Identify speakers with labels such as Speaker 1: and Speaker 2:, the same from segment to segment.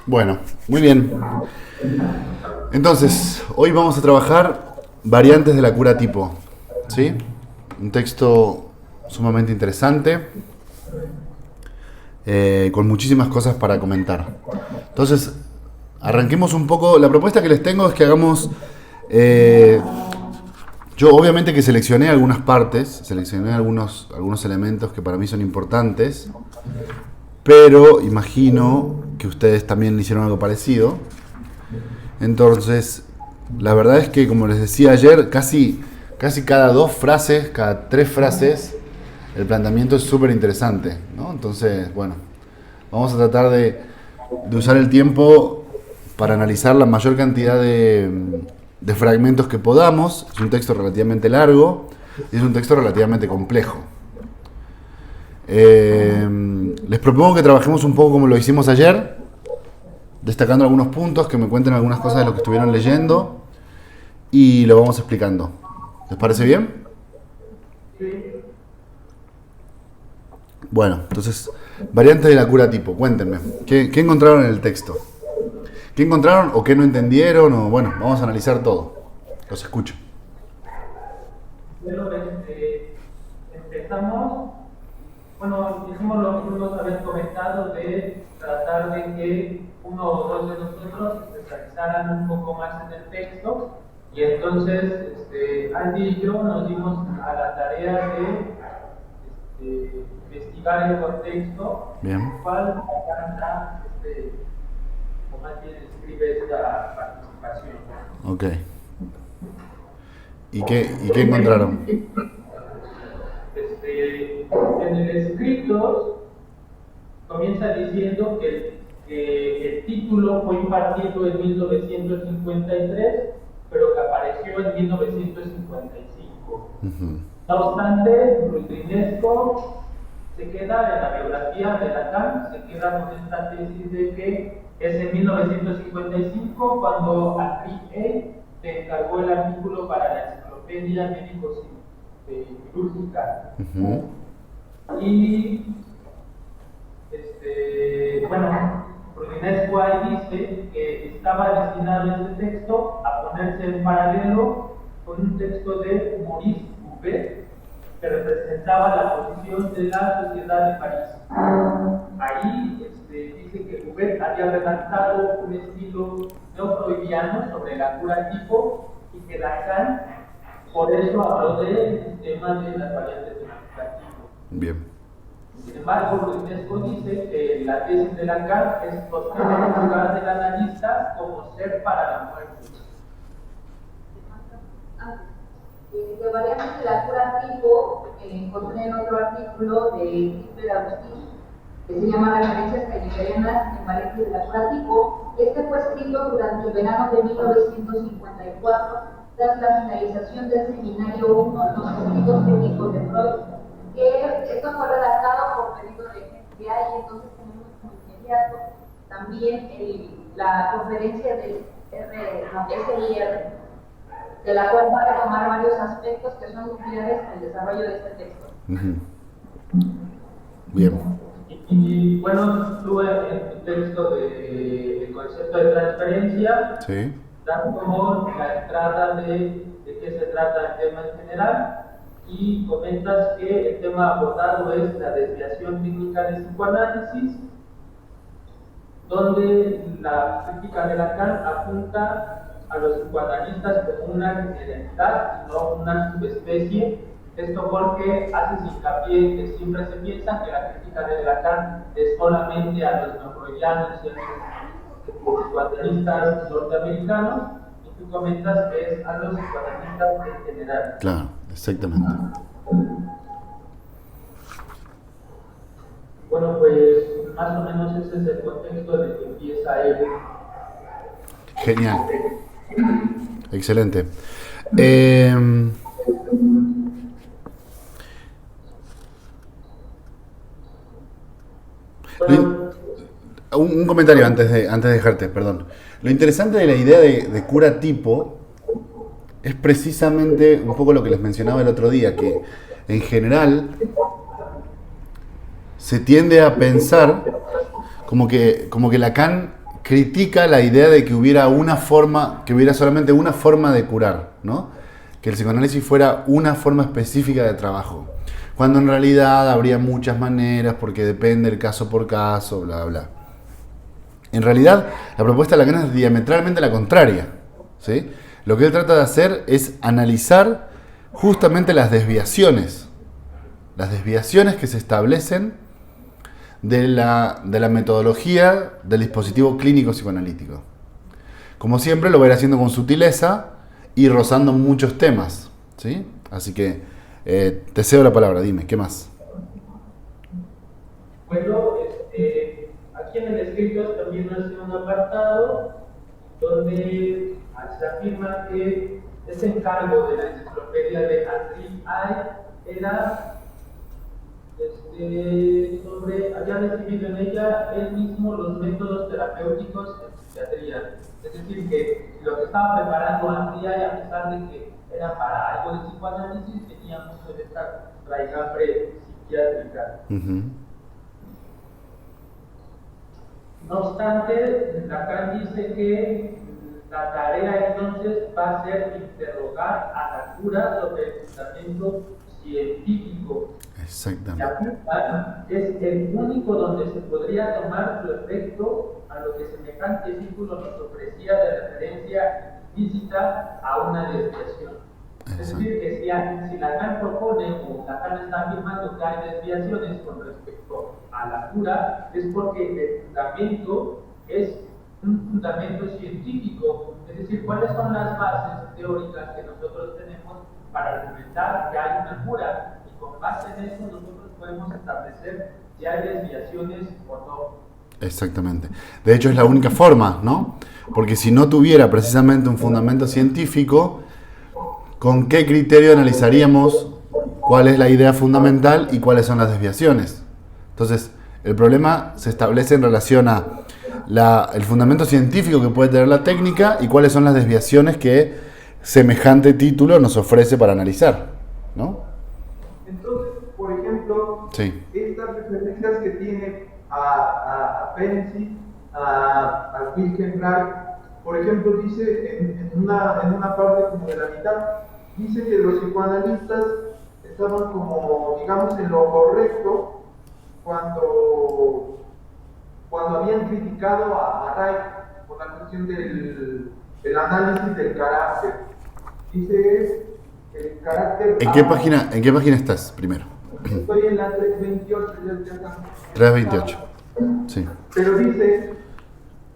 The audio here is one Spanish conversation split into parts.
Speaker 1: Bueno, muy bien. Entonces, hoy vamos a trabajar variantes de la cura tipo. ¿Sí? Un texto sumamente interesante, con muchísimas cosas para comentar. Entonces, arranquemos un poco. La propuesta que les tengo es que hagamos... eh, yo obviamente que seleccioné algunas partes, seleccioné algunos elementos que para mí son importantes, pero imagino que ustedes también le hicieron algo parecido. Entonces, la verdad es que, como les decía ayer, casi cada dos frases, cada tres frases, el planteamiento es súper interesante, ¿no? Entonces, bueno, vamos a tratar de usar el tiempo para analizar la mayor cantidad de fragmentos que podamos. Es un texto relativamente largo y es un texto relativamente complejo. Les propongo que trabajemos un poco como lo hicimos ayer, destacando algunos puntos, que me cuenten algunas cosas de lo que estuvieron leyendo y lo vamos explicando. ¿Les parece bien? Bueno, entonces, variantes de la cura tipo, cuéntenme, ¿qué encontraron en el texto? ¿Qué encontraron o qué no entendieron? O bueno, vamos a analizar todo. Los escucho.
Speaker 2: Bueno, empezamos, bueno, hicimos lo que nos habían comentado de tratar de que uno o dos de nosotros especializaran un poco más en el texto, y entonces Andy y yo nos dimos a la tarea de investigar el contexto,
Speaker 1: Bien.
Speaker 2: cuál canta, o más bien escribe esta participación.
Speaker 1: Ok. ¿Y qué encontraron?
Speaker 2: En el escrito comienza diciendo que el título fue impartido en 1953, pero que apareció en 1955.
Speaker 1: Uh-huh.
Speaker 2: No obstante, Rutrinesco se queda en la biografía de Lacan, se queda con esta tesis de que es en 1955 cuando Henri A. le encargó el artículo para la Enciclopedia Médico-Quirúrgica.
Speaker 1: Uh-huh.
Speaker 2: Y bueno, Rutrinesco ahí dice que estaba destinado este texto a ponerse en paralelo con un texto de Maurice Courbet que representaba la posición de la sociedad de París. Ahí dice que Courbet había redactado un estilo neofreudiano sobre la cura tipo y que Lacan por eso habló del sistema de las variantes de la cura tipo.
Speaker 1: Bien.
Speaker 2: Sin embargo, Rutrinesco dice que la tesis de Lacan es sostener el lugar del analista como ser para la muerte.
Speaker 3: De variantes de la cura tipo, encontré en otro artículo de Hitler Agustín, que se llama Referencias Heideggerianas en variantes de la cura tipo. Este fue escrito durante el verano de 1954, tras la finalización del seminario 1, Los escritos técnicos de Freud, que esto fue redactado por pedido de GPA, y entonces tenemos como inmediato también la conferencia del SIR, de la cual va a retomar varios aspectos que son nucleares en el desarrollo de este texto.
Speaker 1: Uh-huh. Bien.
Speaker 2: Y bueno, tuve en tu texto el concepto de transferencia,
Speaker 1: Sí.
Speaker 2: dan como la entrada de qué se trata el tema en general, y comentas que el tema abordado es la desviación técnica del psicoanálisis, donde la crítica de Lacan apunta a los psicoanalistas como una generalidad y no una subespecie. Esto porque haces hincapié en que siempre se piensa que la crítica de Lacan es solamente a los neofreudianos y a los psicoanalistas norteamericanos, y tú comentas que es a los psicoanalistas en general.
Speaker 1: Claro, exactamente.
Speaker 2: Bueno, pues más o menos ese es el contexto en el que empieza él.
Speaker 1: Genial. Excelente.
Speaker 2: Bueno,
Speaker 1: Un comentario antes de dejarte, perdón. Lo interesante de la idea de cura tipo es precisamente un poco lo que les mencionaba el otro día, que en general se tiende a pensar como que Lacan critica la idea de que hubiera una forma, que hubiera solamente una forma de curar, ¿no? Que el psicoanálisis fuera una forma específica de trabajo, cuando en realidad habría muchas maneras, porque depende el caso por caso, bla, bla. En realidad, la propuesta de Lacan es diametralmente la contraria, ¿sí? Lo que él trata de hacer es analizar justamente las desviaciones que se establecen de la metodología del dispositivo clínico psicoanalítico. Como siempre, lo va a ir haciendo con sutileza y rozando muchos temas, ¿sí? Así que te cedo la palabra, dime, ¿qué más?
Speaker 2: Bueno, aquí en el escrito también hace un apartado donde se afirma que ese encargo de la enciclopedia de Henri Ay era había recibido en ella él mismo los métodos terapéuticos en psiquiatría. Es decir, que lo que estaba preparando Henri Ay, a pesar de que era para algo de psicoanálisis, tenía mucho de esta raigambre psiquiátrica. No obstante, Lacan dice que la tarea entonces va a ser interrogar a la cura sobre el fundamento científico.
Speaker 1: Exactamente.
Speaker 2: Y es el único donde se podría tomar su efecto a lo que semejante título nos ofrecía de referencia implícita a una desviación. Es decir, que si Lacan propone o Lacan está afirmando que hay desviaciones con respecto a la cura, es porque el fundamento es un fundamento científico. Es decir, cuáles son las bases teóricas que nosotros tenemos para argumentar que hay una cura. Con base en eso nosotros podemos establecer si hay desviaciones o no.
Speaker 1: Exactamente. De hecho es la única forma, ¿no? Porque si no tuviera precisamente un fundamento científico, ¿con qué criterio analizaríamos cuál es la idea fundamental y cuáles son las desviaciones? Entonces, el problema se establece en relación a el fundamento científico que puede tener la técnica y cuáles son las desviaciones que semejante título nos ofrece para analizar, ¿no?
Speaker 4: Entonces, por ejemplo,
Speaker 1: sí,
Speaker 4: estas referencias que tiene a Perency, a Wilhelm Reich, por ejemplo, dice en una parte como de la mitad, dice que los psicoanalistas estaban como, digamos, en lo correcto cuando habían criticado a Reich por la cuestión del análisis del carácter. Dice el carácter...
Speaker 1: ¿En qué página estás primero?
Speaker 4: Estoy en la 328.
Speaker 1: 328, sí.
Speaker 4: Pero dice,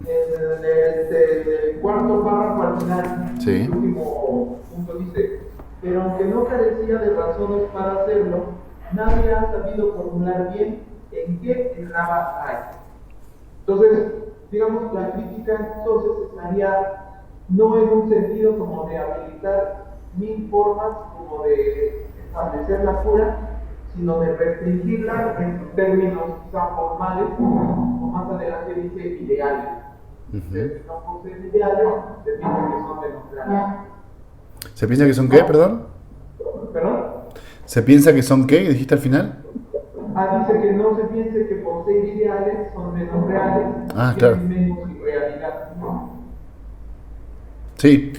Speaker 4: en el cuarto párrafo al final,
Speaker 1: sí,
Speaker 4: el último punto dice, pero aunque no carecía de razones para hacerlo, nadie ha sabido formular bien en qué erraba hay. Entonces, digamos, la crítica entonces estaría no en un sentido como de habilitar mil formas como de establecer la cura, sino de restringirla en términos quizá formales, o más adelante dice ideales. No poseen ideales, se piensa que son democráticos.
Speaker 1: ¿Se piensa que son qué, perdón?
Speaker 4: ¿Perdón?
Speaker 1: ¿Se piensa que son qué? ¿Dijiste al final?
Speaker 4: Dice que no se piense que por ser ideales son menos reales,
Speaker 1: claro.
Speaker 4: menos irrealidad.
Speaker 1: Sí.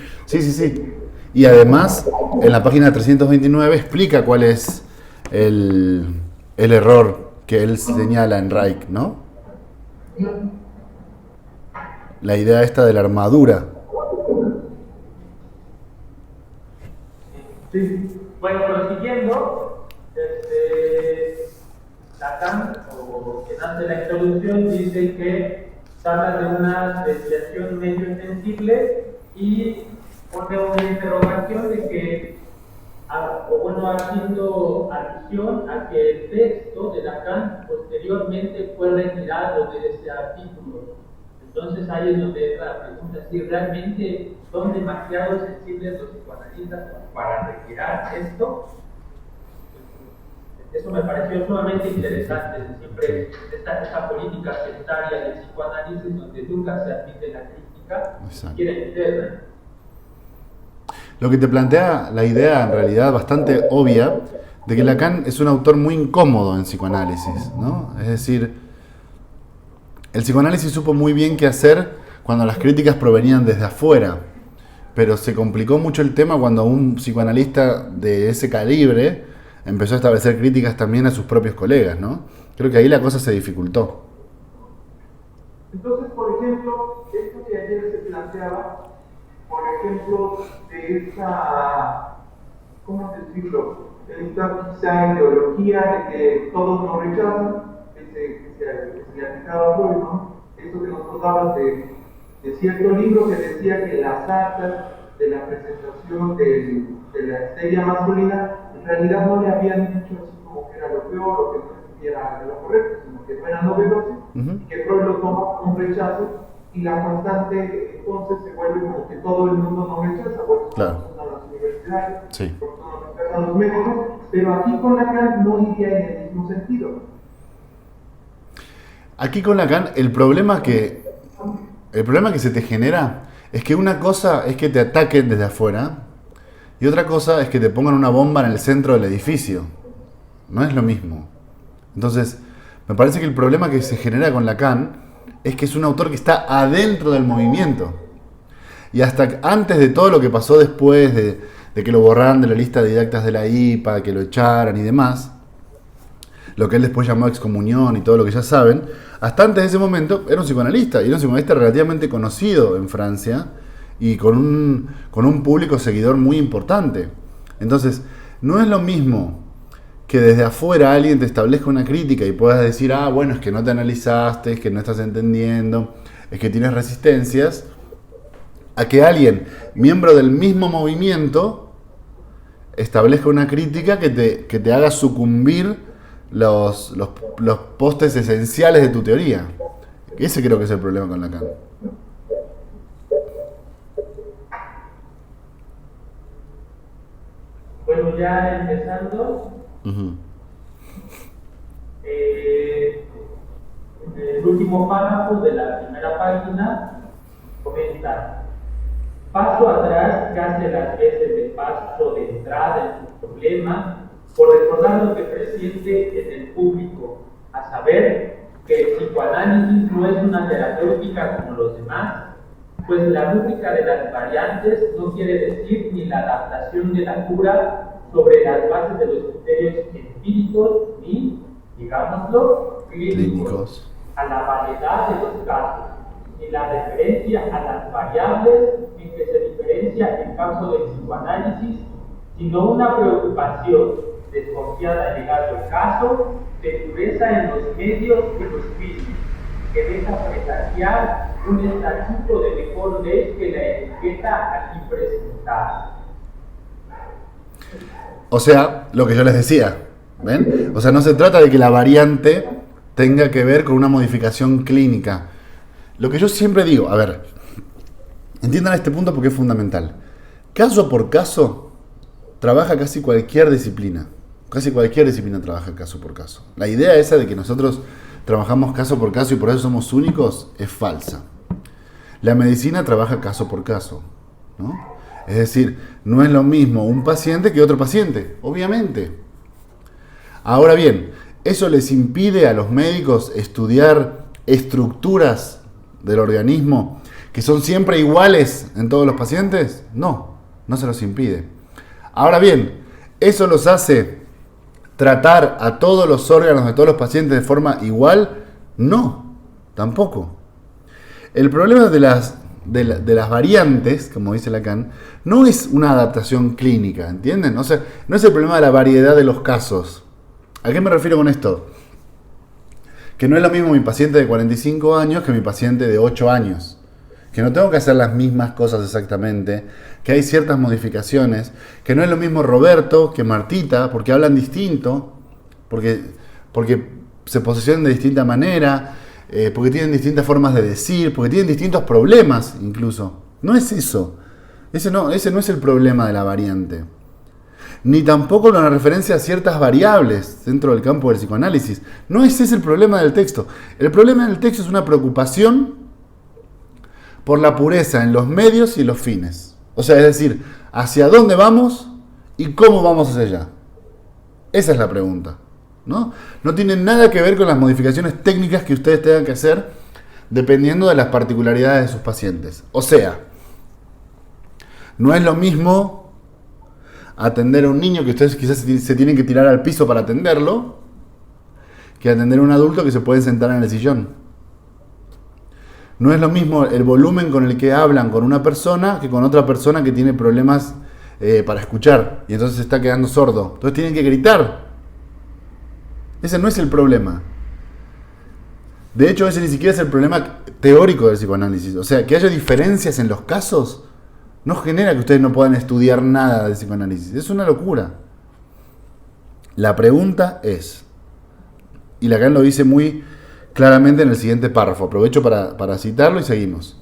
Speaker 1: Y además, en la página 329 explica cuál es el error que él señala en Reich, ¿no? La idea esta de la armadura.
Speaker 2: Sí. Bueno, prosiguiendo, Lacan, o quien hace la introducción, dice que se habla de una desviación medio sensible y pone una interrogación de que, haciendo alusión a que el texto de Lacan posteriormente fue retirado de ese artículo. Entonces ahí es donde entra la pregunta, si realmente son demasiado sensibles los psicoanalistas para retirar esto. Eso me pareció sumamente interesante, siempre esta política sectaria del psicoanálisis donde nunca se admite la crítica, quiere meterla.
Speaker 1: Lo que te plantea la idea en realidad bastante obvia de que Lacan es un autor muy incómodo en psicoanálisis, ¿no? Es decir, El psicoanálisis supo muy bien qué hacer cuando las críticas provenían desde afuera, pero se complicó mucho el tema cuando un psicoanalista de ese calibre empezó a establecer críticas también a sus propios colegas, ¿no? Creo que ahí la cosa se dificultó.
Speaker 4: Entonces, por ejemplo, esto que ayer se planteaba, por ejemplo, de esa, ¿cómo decirlo? Esta quizá ideología de que todos nos rechazan, que se le aplicaba a Freud, ¿no? Esto que nos contabas de cierto libro que decía que las actas de la presentación de la histeria masculina en realidad no le habían dicho así como que era lo peor o que no era lo correcto, sino que no era novedoso, y que Freud lo toma como un rechazo, y la constante entonces se vuelve como que todo el mundo nos rechaza, porque
Speaker 1: Claro.
Speaker 4: son las universidades,
Speaker 1: Sí.
Speaker 4: porque nos rechazan los médicos, pero aquí con Lacan no iría en el mismo sentido.
Speaker 1: Aquí con Lacan el problema que se te genera es que una cosa es que te ataquen desde afuera y otra cosa es que te pongan una bomba en el centro del edificio. No es lo mismo. Entonces, me parece que el problema que se genera con Lacan es que es un autor que está adentro del movimiento. Y hasta antes de todo lo que pasó después de que lo borraran de la lista de didactas de la IPA, que lo echaran y demás, lo que él después llamó excomunión y todo lo que ya saben, hasta antes de ese momento era un psicoanalista, y era un psicoanalista relativamente conocido en Francia y con un público seguidor muy importante. Entonces, no es lo mismo que desde afuera alguien te establezca una crítica y puedas decir, ah, bueno, es que no te analizaste, es que no estás entendiendo, es que tienes resistencias, a que alguien, miembro del mismo movimiento, establezca una crítica que te haga sucumbir los postes esenciales de tu teoría. Ese creo que es el problema con Lacan.
Speaker 2: Bueno, ya empezando,
Speaker 1: Uh-huh.
Speaker 2: en el último párrafo de la primera página comenta: paso atrás casi las veces de paso de entrada en su problema por recordar lo que presiente en el público, a saber que el psicoanálisis no es una terapéutica como los demás, pues la rúbrica de las variantes no quiere decir ni la adaptación de la cura sobre las bases de los criterios empíricos ni, digámoslo, clínicos, a la variedad de los casos, ni la referencia a las variables en que se diferencia el campo del psicoanálisis, sino una preocupación desconfiada llegado el caso de pureza en los medios y los fines, que deja presagiar un estatuto de mejor ley que la etiqueta aquí presentada.
Speaker 1: O sea, lo que yo les decía, ¿ven? O sea, no se trata de que la variante tenga que ver con una modificación clínica. Lo que yo siempre digo, a ver, entiendan este punto porque es fundamental. Caso por caso, trabaja casi cualquier disciplina. Casi cualquier disciplina trabaja caso por caso. La idea esa de que nosotros trabajamos caso por caso y por eso somos únicos es falsa. La medicina trabaja caso por caso, ¿no? Es decir, no es lo mismo un paciente que otro paciente, obviamente. Ahora bien, ¿eso les impide a los médicos estudiar estructuras del organismo que son siempre iguales en todos los pacientes? No, no se los impide. Ahora bien, ¿eso los hace tratar a todos los órganos de todos los pacientes de forma igual? No, tampoco. El problema de las variantes, como dice Lacan, no es una adaptación clínica, ¿entienden? O sea, no es el problema de la variedad de los casos. ¿A qué me refiero con esto? Que no es lo mismo mi paciente de 45 años que mi paciente de 8 años. Que no tengo que hacer las mismas cosas exactamente, que hay ciertas modificaciones, que no es lo mismo Roberto que Martita, porque hablan distinto, porque se posicionan de distinta manera, porque tienen distintas formas de decir, porque tienen distintos problemas incluso. No es eso. Ese no es el problema de la variante. Ni tampoco una referencia a ciertas variables dentro del campo del psicoanálisis. No ese es el problema del texto. El problema del texto es una preocupación por la pureza en los medios y en los fines. O sea, es decir, hacia dónde vamos y cómo vamos hacia allá. Esa es la pregunta, ¿no? No tiene nada que ver con las modificaciones técnicas que ustedes tengan que hacer dependiendo de las particularidades de sus pacientes. O sea, no es lo mismo atender a un niño que ustedes quizás se tienen que tirar al piso para atenderlo, que atender a un adulto que se puede sentar en el sillón. No es lo mismo el volumen con el que hablan con una persona que con otra persona que tiene problemas para escuchar y entonces se está quedando sordo. Entonces tienen que gritar. Ese no es el problema. De hecho, ese ni siquiera es el problema teórico del psicoanálisis. O sea, que haya diferencias en los casos no genera que ustedes no puedan estudiar nada de psicoanálisis. Es una locura. La pregunta es, y Lacan lo dice muy claramente en el siguiente párrafo. Aprovecho para citarlo y seguimos.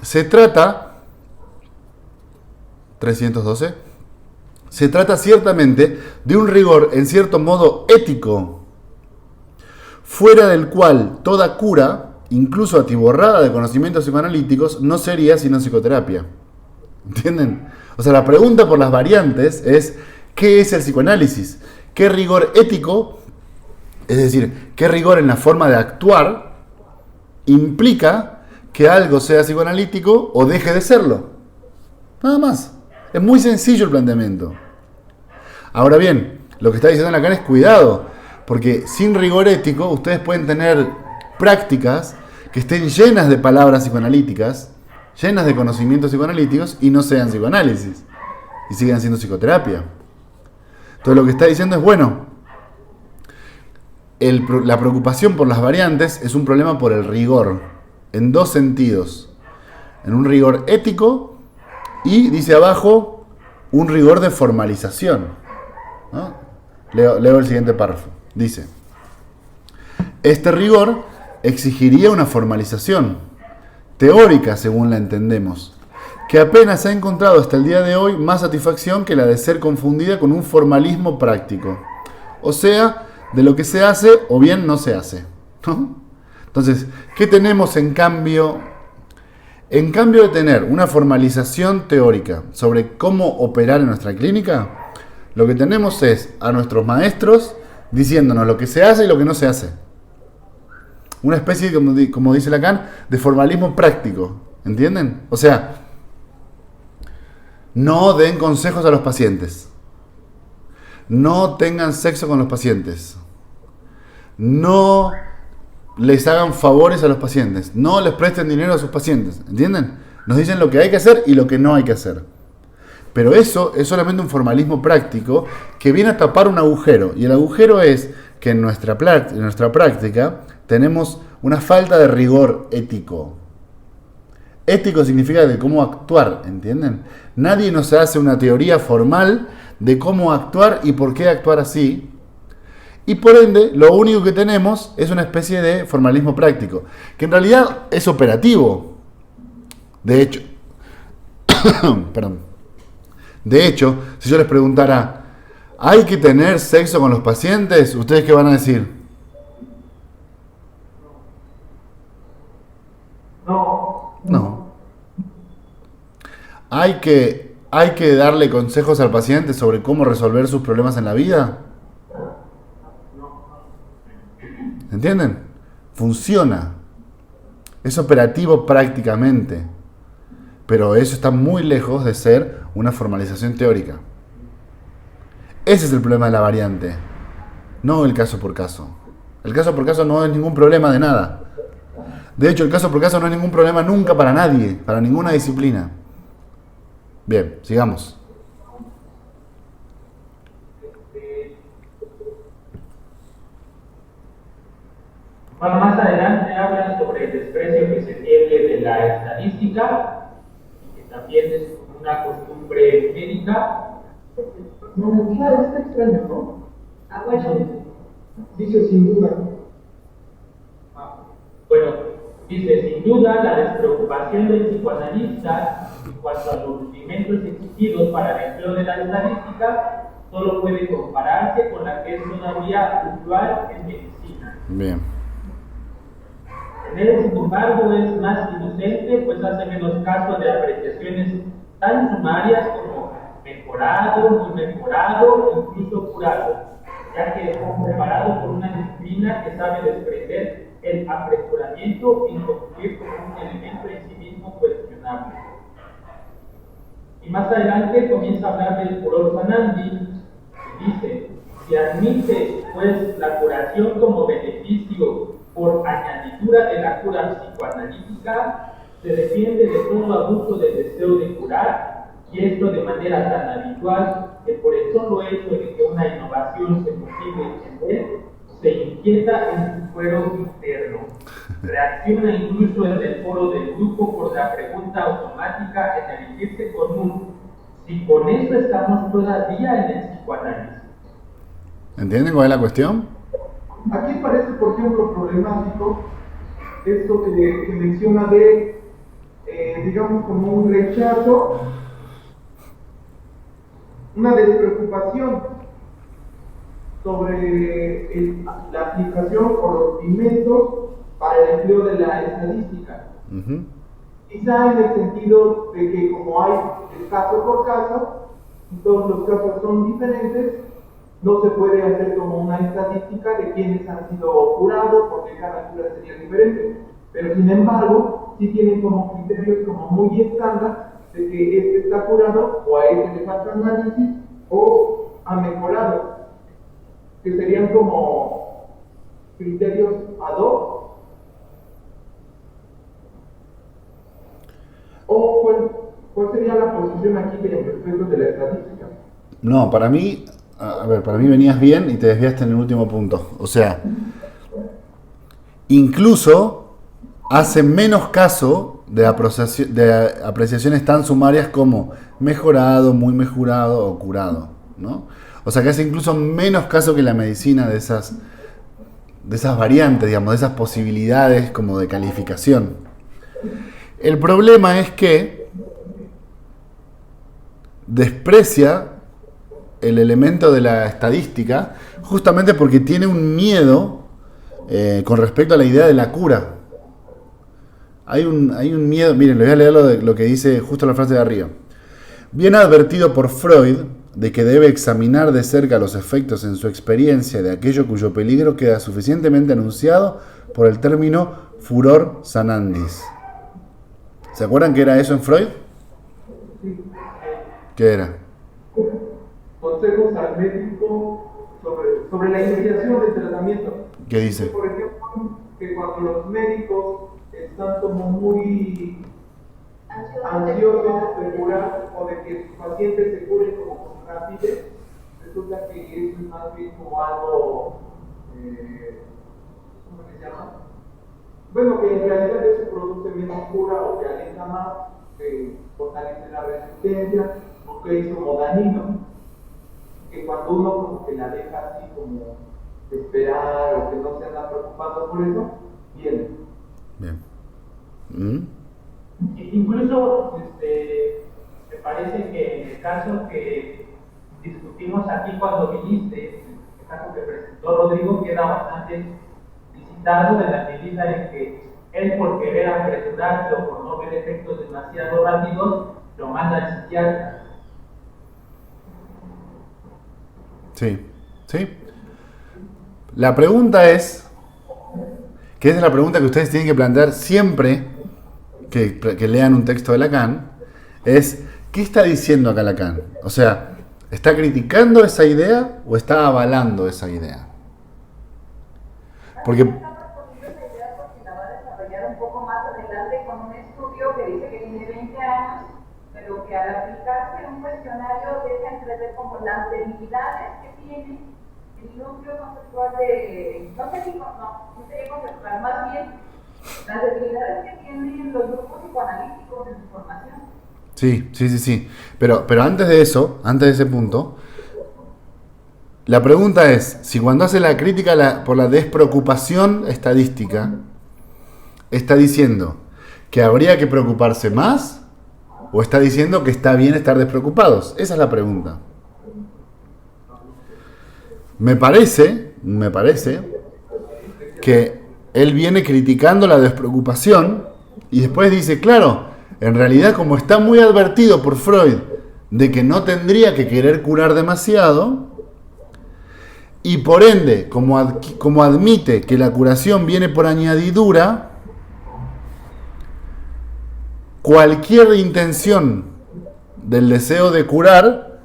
Speaker 1: Se trata, 312, se trata ciertamente de un rigor en cierto modo ético, fuera del cual toda cura, incluso atiborrada de conocimientos psicoanalíticos, no sería sino psicoterapia. ¿Entienden? O sea, la pregunta por las variantes es, ¿qué es el psicoanálisis? ¿Qué rigor ético? Es decir, ¿qué rigor en la forma de actuar implica que algo sea psicoanalítico o deje de serlo? Nada más. Es muy sencillo el planteamiento. Ahora bien, lo que está diciendo Lacan es cuidado, porque sin rigor ético ustedes pueden tener prácticas que estén llenas de palabras psicoanalíticas, llenas de conocimientos psicoanalíticos y no sean psicoanálisis y sigan siendo psicoterapia. Entonces lo que está diciendo es, bueno, la preocupación por las variantes es un problema por el rigor, en dos sentidos. En un rigor ético y, dice abajo, un rigor de formalización, ¿no? Leo el siguiente párrafo. Dice, este rigor exigiría una formalización teórica, según la entendemos, que apenas ha encontrado hasta el día de hoy más satisfacción que la de ser confundida con un formalismo práctico. O sea, de lo que se hace o bien no se hace, ¿no? Entonces, ¿qué tenemos en cambio? En cambio de tener una formalización teórica sobre cómo operar en nuestra clínica, lo que tenemos es a nuestros maestros diciéndonos lo que se hace y lo que no se hace. Una especie, como dice Lacan, de formalismo práctico, ¿entienden? O sea, no den consejos a los pacientes. No tengan sexo con los pacientes. No les hagan favores a los pacientes. No les presten dinero a sus pacientes. ¿Entienden? Nos dicen lo que hay que hacer y lo que no hay que hacer. Pero eso es solamente un formalismo práctico que viene a tapar un agujero. Y el agujero es que en nuestra práctica tenemos una falta de rigor ético. Ético significa de cómo actuar, ¿entienden? Nadie nos hace una teoría formal de cómo actuar y por qué actuar así. Y por ende, lo único que tenemos es una especie de formalismo práctico, que en realidad es operativo. De hecho, perdón. De hecho, si yo les preguntara, ¿hay que tener sexo con los pacientes? ¿Ustedes qué van a decir? No. ¿Hay que darle consejos al paciente sobre cómo resolver sus problemas en la vida? ¿Entienden? Funciona. Es operativo prácticamente. Pero eso está muy lejos de ser una formalización teórica. Ese es el problema de la variante. No el caso por caso. El caso por caso no es ningún problema de nada. De hecho, el caso por caso no es ningún problema nunca para nadie, para ninguna disciplina. Bien, sigamos.
Speaker 2: Bueno, más adelante hablan sobre el desprecio que se tiene de la estadística, que también es una costumbre médica.
Speaker 4: No, está extraño, ¿no?
Speaker 3: Ah, bueno.
Speaker 4: Dice sin duda.
Speaker 2: Bueno, dice, sin duda, la despreocupación del psicoanalista en cuanto a los rudimentos exigidos para el empleo de la estadística solo puede compararse con la que es todavía usual en medicina.
Speaker 1: Bien.
Speaker 2: En él, sin embargo, es más inocente, pues hace menos caso de apreciaciones tan sumarias como mejorado, muy mejorado, incluso curado, ya que es comparado con una disciplina que sabe desprender el apresuramiento en concluir como un elemento en sí mismo cuestionable. Y más adelante comienza a hablar del furor sanandi, que dice: si admite pues la curación como beneficio por añadidura de la cura psicoanalítica, se defiende de todo abuso del deseo de curar, y esto de manera tan habitual que por el solo hecho de que una innovación se motive en él, se inquieta en su fuero interno. Reacciona incluso en el foro del grupo por la pregunta automática en elegirse con un: si con eso estamos todavía en el psicoanálisis.
Speaker 1: ¿Entienden cuál es la cuestión?
Speaker 4: Aquí parece, por ejemplo, problemático esto que menciona de, digamos, como un rechazo, una despreocupación sobre la aplicación o los instrumentos para el empleo de la estadística. Quizá en el sentido de que como hay caso por caso, y todos los casos son diferentes, no se puede hacer como una estadística de quienes han sido curados, porque cada cura sería diferente. Pero sin embargo, sí tienen como criterios como muy estándar de que este está curado, o a este le falta análisis, o ha mejorado, que serían como criterios ad hoc. ¿O cuál sería la posición aquí respecto de la estadística?
Speaker 1: No, para mí, para mí venías bien y te desviaste en el último punto. O sea, incluso hace menos caso de apreciaciones tan sumarias como mejorado, muy mejorado o curado, ¿no? O sea, que hace incluso menos caso que la medicina de esas variantes, digamos, de esas posibilidades como de calificación. El problema es que desprecia el elemento de la estadística justamente porque tiene un miedo con respecto a la idea de la cura. Hay un miedo, miren, les voy a leer lo que dice justo la frase de arriba. Bien advertido por Freud de que debe examinar de cerca los efectos en su experiencia de aquello cuyo peligro queda suficientemente anunciado por el término furor sanandis. ¿Se acuerdan qué era eso en Freud? ¿Qué era?
Speaker 4: Consejos al médico sobre la iniciación del tratamiento.
Speaker 1: ¿Qué dice?
Speaker 4: Por ejemplo, que cuando los médicos están como muy ansiosos de curar o de que sus pacientes se curen como con rapidez, resulta que eso es más bien como algo, ¿cómo se llama? Bueno, que en realidad eso produce menos cura o que alenta más, que fortalece la resistencia o que es como dañino. Que cuando uno como que la deja así como esperar o que no se anda preocupando por eso, viene.
Speaker 1: Bien.
Speaker 2: Incluso me parece que en el caso que discutimos aquí cuando viniste, el caso que presentó Rodrigo, queda bastante visitado en la medida en que él, por querer apresurarse o por no ver efectos demasiado rápidos, lo manda al psiquiatra.
Speaker 1: Sí. La pregunta es, que es la pregunta que ustedes tienen que plantear siempre que lean un texto de Lacan, es, ¿qué está diciendo acá Lacan? O sea, ¿está criticando esa idea o está avalando esa idea? Porque
Speaker 3: la va a desarrollar un poco más adelante con un estudio que dice que tiene 20 años, pero que al aplicarse un cuestionario deja entrever como las debilidades que tiene el núcleo conceptual de, no sería conceptual, más bien las debilidades que tienen los grupos psicoanalíticos en su formación.
Speaker 1: Sí. Pero antes de eso, antes de ese punto, la pregunta es, si cuando hace la crítica por la despreocupación estadística, ¿está diciendo que habría que preocuparse más o está diciendo que está bien estar despreocupados? Esa es la pregunta. Me parece que él viene criticando la despreocupación y después dice, claro, en realidad como está muy advertido por Freud de que no tendría que querer curar demasiado, Y por ende, como admite que la curación viene por añadidura, cualquier intención del deseo de curar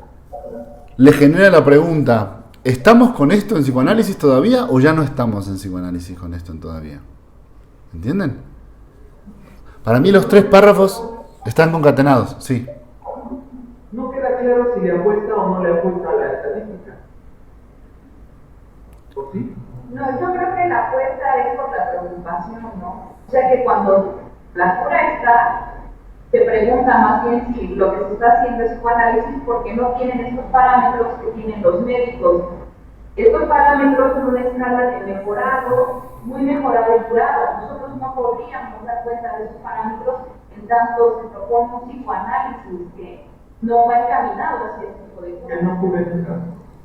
Speaker 1: le genera la pregunta: ¿estamos con esto en psicoanálisis todavía o ya no estamos en psicoanálisis con esto todavía? ¿Entienden? Para mí los 3 párrafos están concatenados, sí.
Speaker 4: No queda claro si le apuesta o no le apuesta a la estadística. ¿Por sí?
Speaker 3: No, yo creo que la apuesta es por la preocupación, ¿no? O sea que cuando la cura está, se pregunta más bien si lo que se está haciendo es psicoanálisis porque no tienen estos parámetros que tienen los médicos. Estos parámetros son una escala de mejorado, muy mejorado y curado. Nosotros no podríamos dar cuenta de esos parámetros en tanto se propone un psicoanálisis que no va encaminado hacia este tipo de cura.
Speaker 4: Que no cubre nunca.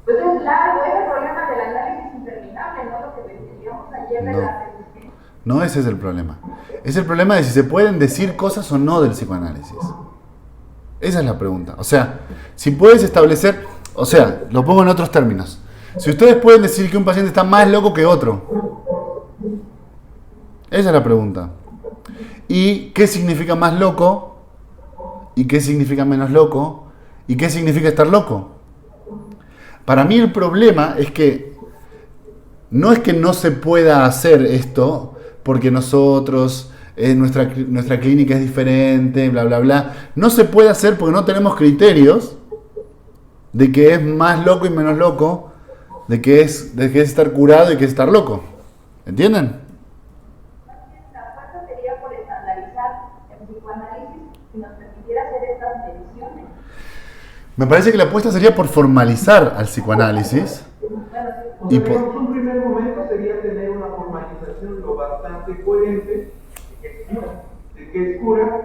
Speaker 3: Pues es largo, es el problema del análisis interminable, ¿no? Lo que decíamos ayer de la resistencia.
Speaker 1: No, ese es el problema. Es el problema de si se pueden decir cosas o no del psicoanálisis. Esa es la pregunta. O sea, si puedes establecer, o sea, lo pongo en otros términos. Si ustedes pueden decir que un paciente está más loco que otro. Esa es la pregunta. ¿Y qué significa más loco? ¿Y qué significa menos loco? ¿Y qué significa estar loco? Para mí el problema es que no es que no se pueda hacer esto porque nosotros, nuestra clínica es diferente, bla, bla, bla. No se puede hacer porque no tenemos criterios de que es más loco y menos loco, de que es estar curado y que es estar loco. ¿Entienden?
Speaker 3: La apuesta sería por estandarizar el psicoanálisis si nos permitiera hacer estas mediciones.
Speaker 1: Me parece que la apuesta sería por formalizar al psicoanálisis.
Speaker 4: O sea, digamos, un primer momento sería tener una formalización lo bastante coherente de que es cura,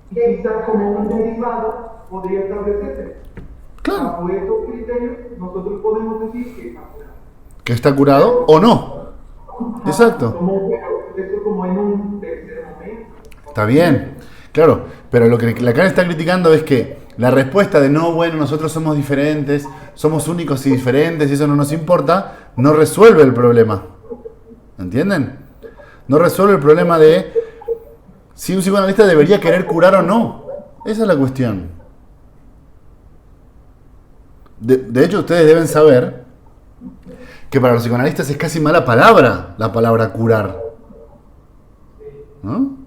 Speaker 4: y quizás como un derivado podría establecerse.
Speaker 1: Claro.
Speaker 4: Bajo estos criterios, nosotros podemos decir que está curado.
Speaker 1: ¿Que está curado o no? Exacto.
Speaker 4: Eso como en un tercer momento.
Speaker 1: Está bien, claro. Pero lo que Lacan está criticando es que la respuesta de no, bueno, nosotros somos diferentes, somos únicos y diferentes y eso no nos importa, no resuelve el problema. ¿Entienden? No resuelve el problema de si un psicoanalista debería querer curar o no. Esa es la cuestión. De hecho, ustedes deben saber que para los psicoanalistas es casi mala palabra la palabra curar. ¿No?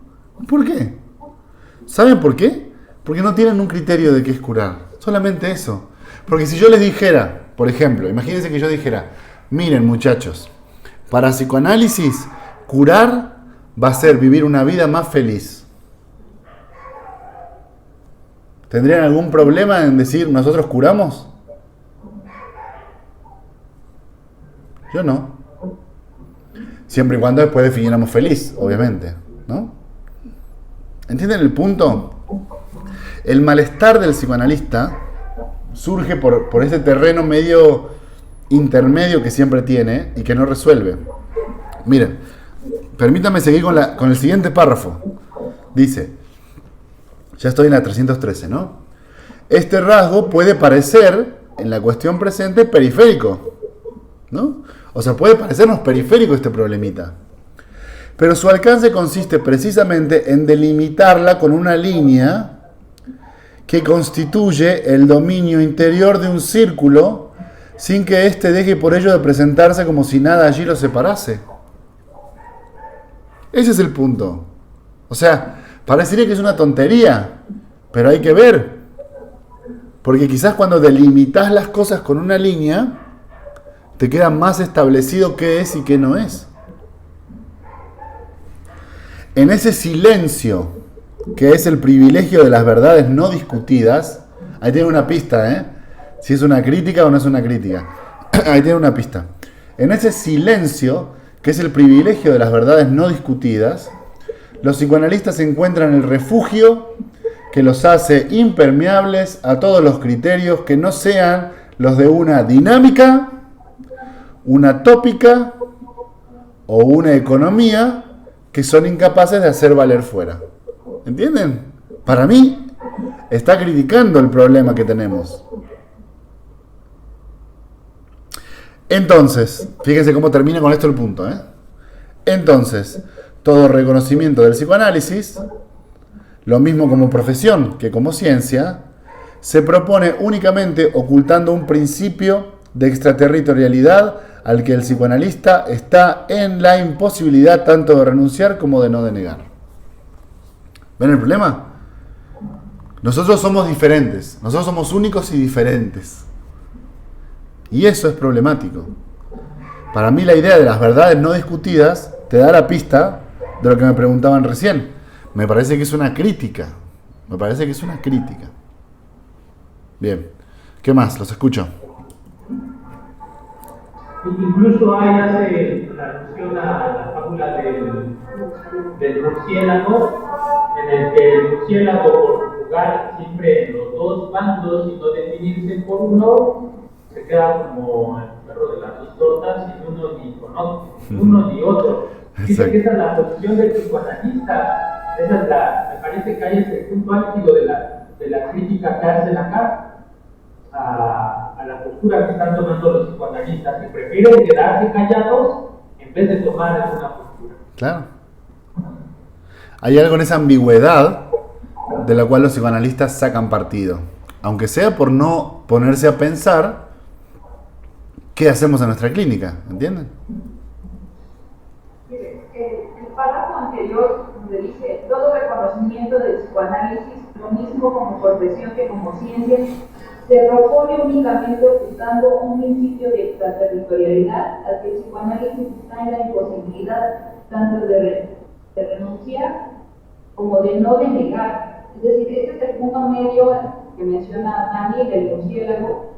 Speaker 1: ¿Por qué? ¿Saben por qué? Porque no tienen un criterio de qué es curar. Solamente eso. Porque si yo les dijera, por ejemplo, imagínense que yo dijera, miren muchachos, para psicoanálisis, curar va a ser vivir una vida más feliz. ¿Tendrían algún problema en decir nosotros curamos? Yo no. Siempre y cuando después definiéramos feliz, obviamente, ¿no? ¿Entienden el punto? El malestar del psicoanalista surge por este terreno medio intermedio que siempre tiene y que no resuelve. Miren, permítanme seguir con el siguiente párrafo. Dice, ya estoy en la 313, ¿no? Este rasgo puede parecer, en la cuestión presente, periférico, ¿no? O sea, puede parecernos periférico este problemita. Pero su alcance consiste precisamente en delimitarla con una línea que constituye el dominio interior de un círculo sin que éste deje por ello de presentarse como si nada allí lo separase. Ese es el punto. O sea, parecería que es una tontería, pero hay que ver. Porque quizás cuando delimitas las cosas con una línea, te queda más establecido qué es y qué no es. En ese silencio, que es el privilegio de las verdades no discutidas, ahí tiene una pista, ¿eh? Si es una crítica o no es una crítica. Ahí tiene una pista. En ese silencio, que es el privilegio de las verdades no discutidas, los psicoanalistas encuentran el refugio que los hace impermeables a todos los criterios que no sean los de una dinámica, una tópica o una economía que son incapaces de hacer valer fuera. ¿Entienden? Para mí, está criticando el problema que tenemos. Entonces, fíjense cómo termina con esto el punto, ¿eh? Entonces, todo reconocimiento del psicoanálisis, lo mismo como profesión que como ciencia, se propone únicamente ocultando un principio de extraterritorialidad al que el psicoanalista está en la imposibilidad tanto de renunciar como de no denegar. ¿Ven el problema? Nosotros somos diferentes, nosotros somos únicos y diferentes. Y eso es problemático. Para mí la idea de las verdades no discutidas te da la pista de lo que me preguntaban recién. Me parece que es una crítica. Me parece que es una crítica. Bien. ¿Qué más? Los escucho.
Speaker 2: Incluso hay hace la alusión a la fábula del murciélago, en el que el murciélago, por jugar siempre en los dos bandos y no definirse por uno, se queda como el perro de las dos tortas, sin uno ni con otro, uno ni otro. Dice que esa es la posición del psicoanalista. Esa es me parece que ahí es el punto álgido de la crítica que hacen acá a la postura que están tomando los psicoanalistas, que prefieren quedarse callados en vez de tomar alguna postura.
Speaker 1: Claro. Hay algo en esa ambigüedad de la cual los psicoanalistas sacan partido, aunque sea por no ponerse a pensar qué hacemos en nuestra clínica, ¿entienden?
Speaker 3: El párrafo anterior, donde dice todo reconocimiento del psicoanálisis, lo mismo como profesión que como ciencia, se propone únicamente ocultando un principio de extraterritorialidad al que el psicoanálisis está en la imposibilidad tanto de renunciar como de no denegar. Es decir, este es el punto medio que menciona Dani del murciélago,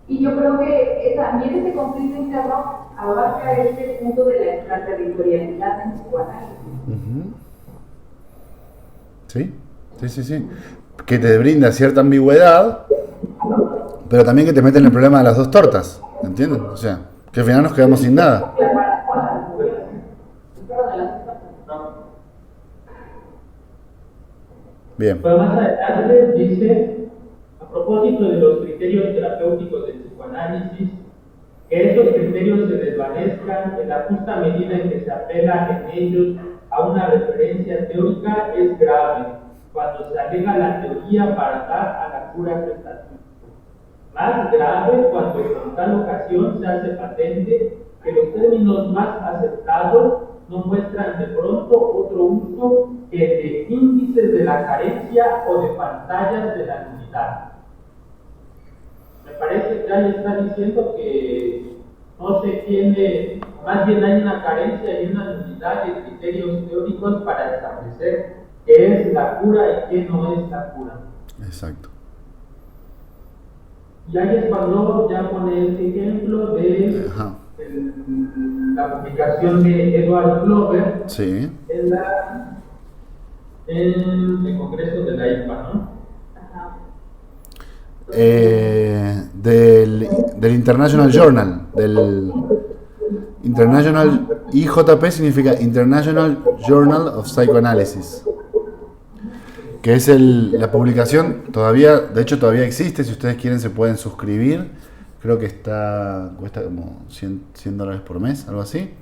Speaker 3: y yo creo que también este conflicto interno abarca este punto de la extraterritorialidad en el psicoanálisis.
Speaker 1: Sí. Que te brinda cierta ambigüedad, pero también que te mete en el problema de las dos tortas, ¿entiendes? O sea, que al final nos quedamos sin nada. Bien.
Speaker 2: Pero más adelante dice, a propósito de los criterios terapéuticos del psicoanálisis, que esos criterios se desvanezcan en la justa medida en que se apela en ellos a una referencia teórica es grave, cuando se alega la teoría para dar a la cura prestativa. Más grave cuando en tal ocasión se hace patente que los términos más aceptados no muestran de pronto otro uso que el de índices de la carencia o de pantallas de la nulidad. Me parece que ahí está diciendo que no se tiene, más bien hay una carencia y una nulidad de criterios teóricos para establecer qué es la cura y qué no es la cura.
Speaker 1: Exacto.
Speaker 2: Y ahí es cuando ya pone este ejemplo de la publicación de Edward Glover en el Congreso de la IPA, ¿no?
Speaker 1: Del International Journal, del International IJP significa International Journal of Psychoanalysis, que es la publicación, de hecho todavía existe, si ustedes quieren se pueden suscribir, creo que cuesta como $100 por mes, algo así,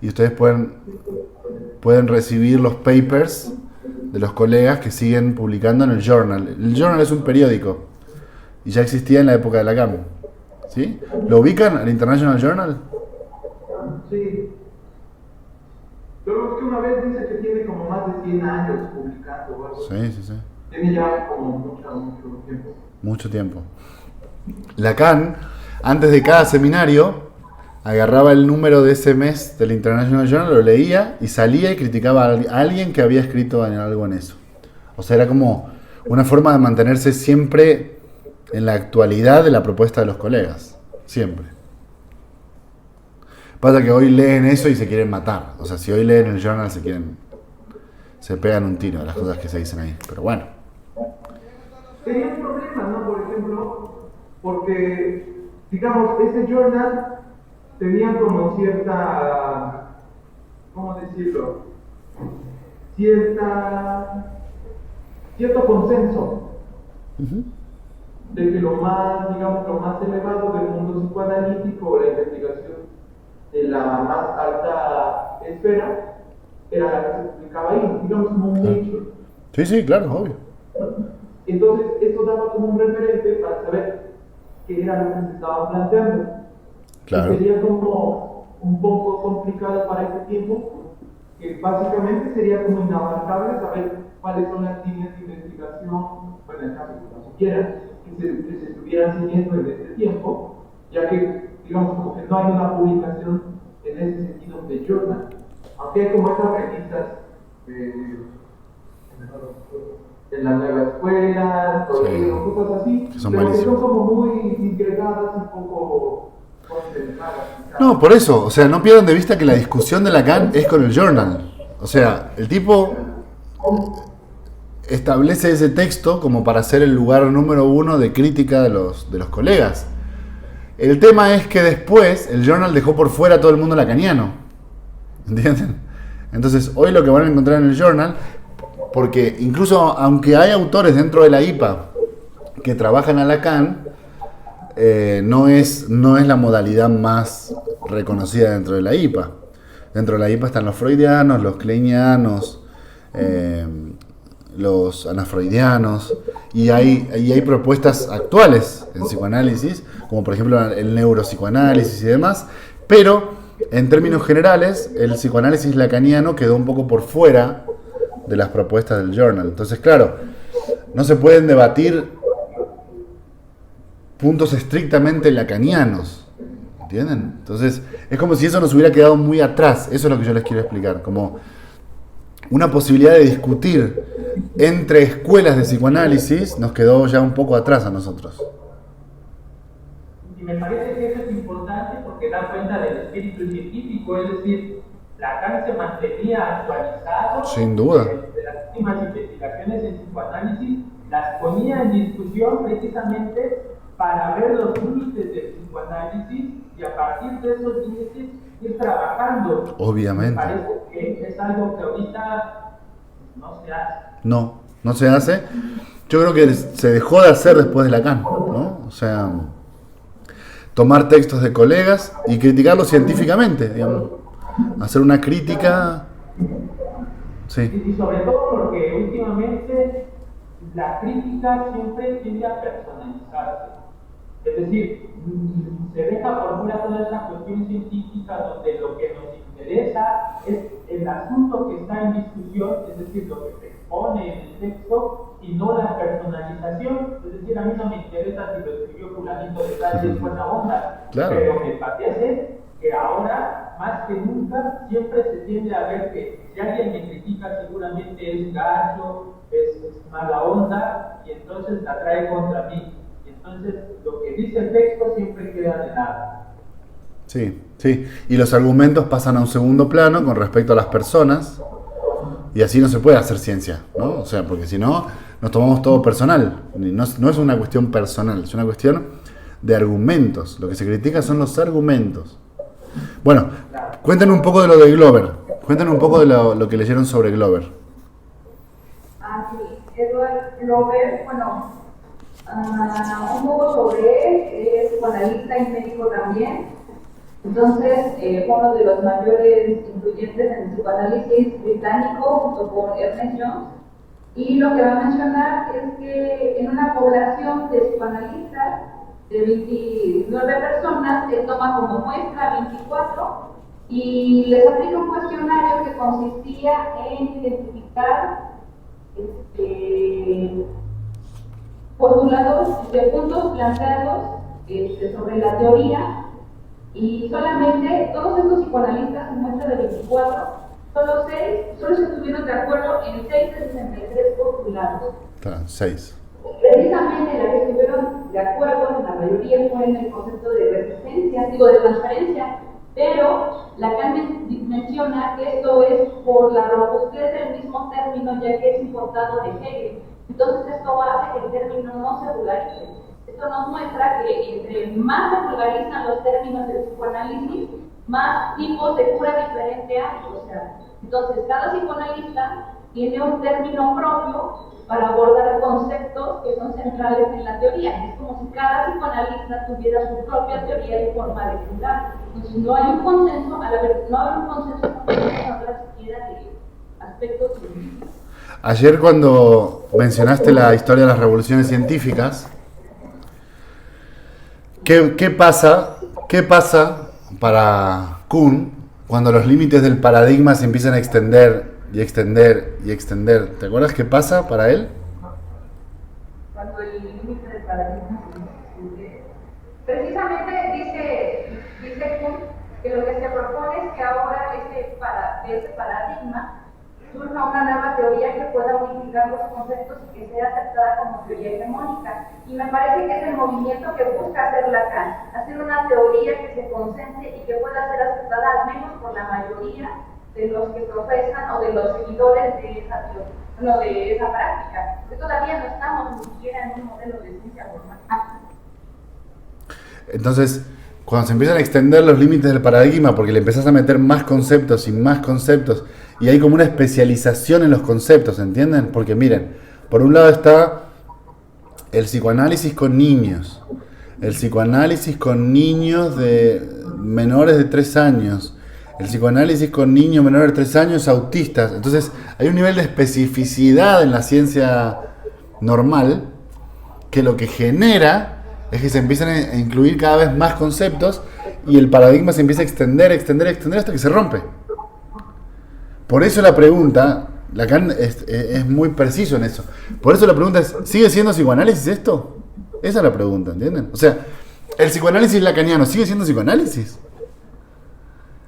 Speaker 1: y ustedes pueden recibir los papers de los colegas que siguen publicando en el Journal. El Journal es un periódico, y ya existía en la época de la CAM, ¿sí? ¿Lo ubican, el International Journal?
Speaker 4: Sí. Pero es que una vez dice que tiene como más de 100 años publicando o algo.
Speaker 1: Sí.
Speaker 4: Tiene ya como mucho tiempo.
Speaker 1: Mucho tiempo. Lacan, antes de cada seminario, agarraba el número de ese mes del International Journal, lo leía y salía y criticaba a alguien que había escrito algo en eso. O sea, era como una forma de mantenerse siempre en la actualidad de la propuesta de los colegas. Siempre. Pasa que hoy leen eso y se quieren matar. O sea, si hoy leen el journal se pegan un tiro de las cosas que se dicen ahí. Pero bueno.
Speaker 4: Sería un problema, ¿no? Por ejemplo, porque, digamos, ese journal tenía como cierta, ¿cómo decirlo? Cierto consenso. de que lo más, digamos, lo más elevado del mundo psicoanalítico, la investigación de la más alta esfera, era la que se publicaba ahí, digamos como un Nature.
Speaker 1: Sí, sí, claro, obvio.
Speaker 4: Entonces, eso daba como un referente para saber qué era lo que se estaba planteando.
Speaker 1: Claro.
Speaker 4: Y sería como un poco complicado para ese tiempo, que básicamente sería como inabarcable saber cuáles son las líneas de investigación, bueno, en el caso que no supiera, que se estuvieran siguiendo en este tiempo, ya que, digamos, como que no hay una publicación en ese sentido de journal. Aunque hay como estas revistas de la nueva escuela,
Speaker 1: Sí,
Speaker 4: cosas así,
Speaker 1: que son
Speaker 4: pero que
Speaker 1: malísimas.
Speaker 4: son como muy disgregadas y poco concentradas.
Speaker 1: No, por eso, o sea, no pierdan de vista que la discusión de Lacan es con el journal. O sea, el tipo establece ese texto como para ser el lugar número uno de crítica de los colegas. El tema es que después el journal dejó por fuera a todo el mundo lacaniano. ¿Entienden? Entonces, hoy lo que van a encontrar en el journal, porque incluso aunque hay autores dentro de la IPA que trabajan a Lacan, no es la modalidad más reconocida dentro de la IPA. Dentro de la IPA están los freudianos, los kleinianos, los anafreudianos, y hay propuestas actuales en psicoanálisis, como por ejemplo el neuropsicoanálisis y demás, pero en términos generales el psicoanálisis lacaniano quedó un poco por fuera de las propuestas del journal. Entonces, claro, no se pueden debatir puntos estrictamente lacanianos, ¿entienden? Entonces, es como si eso nos hubiera quedado muy atrás. Eso es lo que yo les quiero explicar, como una posibilidad de discutir entre escuelas de psicoanálisis nos quedó ya un poco atrás a nosotros.
Speaker 2: Y me parece que eso es importante porque da cuenta del espíritu científico, es decir, Lacan se mantenía actualizado.
Speaker 1: Sin duda.
Speaker 2: De las últimas investigaciones en psicoanálisis, las ponía en discusión precisamente para ver los límites del psicoanálisis y a partir de esos límites ir trabajando.
Speaker 1: Obviamente.
Speaker 2: Me parece que es algo que ahorita no se hace.
Speaker 1: No se hace. Yo creo que se dejó de hacer después de Lacan, ¿no? O sea, tomar textos de colegas y criticarlos científicamente, digamos. Hacer una crítica. Sí.
Speaker 2: Y sobre todo porque últimamente la crítica siempre tiende a personalizarse. Es decir, se deja por fuera toda esa cuestión científica donde lo que nos interesa es el asunto que está en discusión, es decir, lo que se expone en el texto y no la personalización. Es decir, a mí no me interesa si lo escribió fulanito de tal y es buena onda,
Speaker 1: Claro.
Speaker 2: pero me parece que ahora, más que nunca, siempre se tiende a ver que si alguien me critica seguramente es gacho, es mala onda y entonces la trae contra mí. Entonces, lo que dice el texto siempre queda de lado.
Speaker 1: Sí, sí. Y los argumentos pasan a un segundo plano con respecto a las personas. Y así no se puede hacer ciencia, ¿no? O sea, porque si no, nos tomamos todo personal. No es una cuestión personal, es una cuestión de argumentos. Lo que se critica son los argumentos. Bueno, cuéntenos un poco de lo de Glover. Cuéntenos un poco de lo que leyeron sobre Glover.
Speaker 3: Sí, Edward Glover, bueno, un poco sobre él, es psicoanalista y médico también. Entonces, fue uno de los mayores influyentes en el psicoanálisis británico junto con Ernest Jones. Y lo que va a mencionar es que en una población de psicoanalistas de 29 personas, él toma como muestra 24 y les aplica un cuestionario que consistía en identificar postulados de puntos planteados sobre la teoría, y solamente todos estos psicoanalistas en muestra de 24, solo se estuvieron de acuerdo en 6 de 63 postulados.
Speaker 1: Claro, 6.
Speaker 3: Precisamente la que estuvieron de acuerdo en la mayoría fue en el concepto de resistencia, de transferencia, pero Lacan menciona que esto es por la robustez del mismo término, ya que es importado de Hegel. Entonces esto hace que el término no se vulgarice. Esto nos muestra que entre más se vulgarizan los términos del psicoanálisis, más tipos de cura diferente hay. O sea, entonces cada psicoanalista tiene un término propio para abordar conceptos que son centrales en la teoría. Es como si cada psicoanalista tuviera su propia teoría y forma de juzgar. Entonces no hay un consenso, al haber, no haber un consenso, no podemos hablar siquiera de aspectos científicos.
Speaker 1: Ayer cuando mencionaste la historia de las revoluciones científicas, ¿qué pasa para Kuhn cuando los límites del paradigma se empiezan a extender y extender y extender? ¿Te acuerdas qué pasa para él?
Speaker 3: Cuando el límite del paradigma se extiende, precisamente dice Kuhn que lo que se propone es que ahora de ese paradigma surja una nueva teoría que pueda unificar los conceptos y que sea aceptada como teoría hegemónica. Y me parece que es el movimiento que busca hacer Lacan, hacer una teoría que se concentre y que pueda ser aceptada al menos por la mayoría de los que profesan o de los seguidores de esa práctica. Porque todavía no estamos ni siquiera en un modelo de ciencia formal.
Speaker 1: Entonces, cuando se empiezan a extender los límites del paradigma, porque le empezás a meter más conceptos y más conceptos, y hay como una especialización en los conceptos, ¿entienden? Porque miren, por un lado está el psicoanálisis con niños, el psicoanálisis con niños de menores de 3 años, el psicoanálisis con niños menores de 3 años autistas. Entonces, hay un nivel de especificidad en la ciencia normal que lo que genera es que se empiezan a incluir cada vez más conceptos y el paradigma se empieza a extender hasta que se rompe. Por eso la pregunta, Lacan es muy preciso en eso. Por eso la pregunta es, ¿sigue siendo psicoanálisis esto? Esa es la pregunta, ¿entienden? O sea, ¿el psicoanálisis lacaniano sigue siendo psicoanálisis?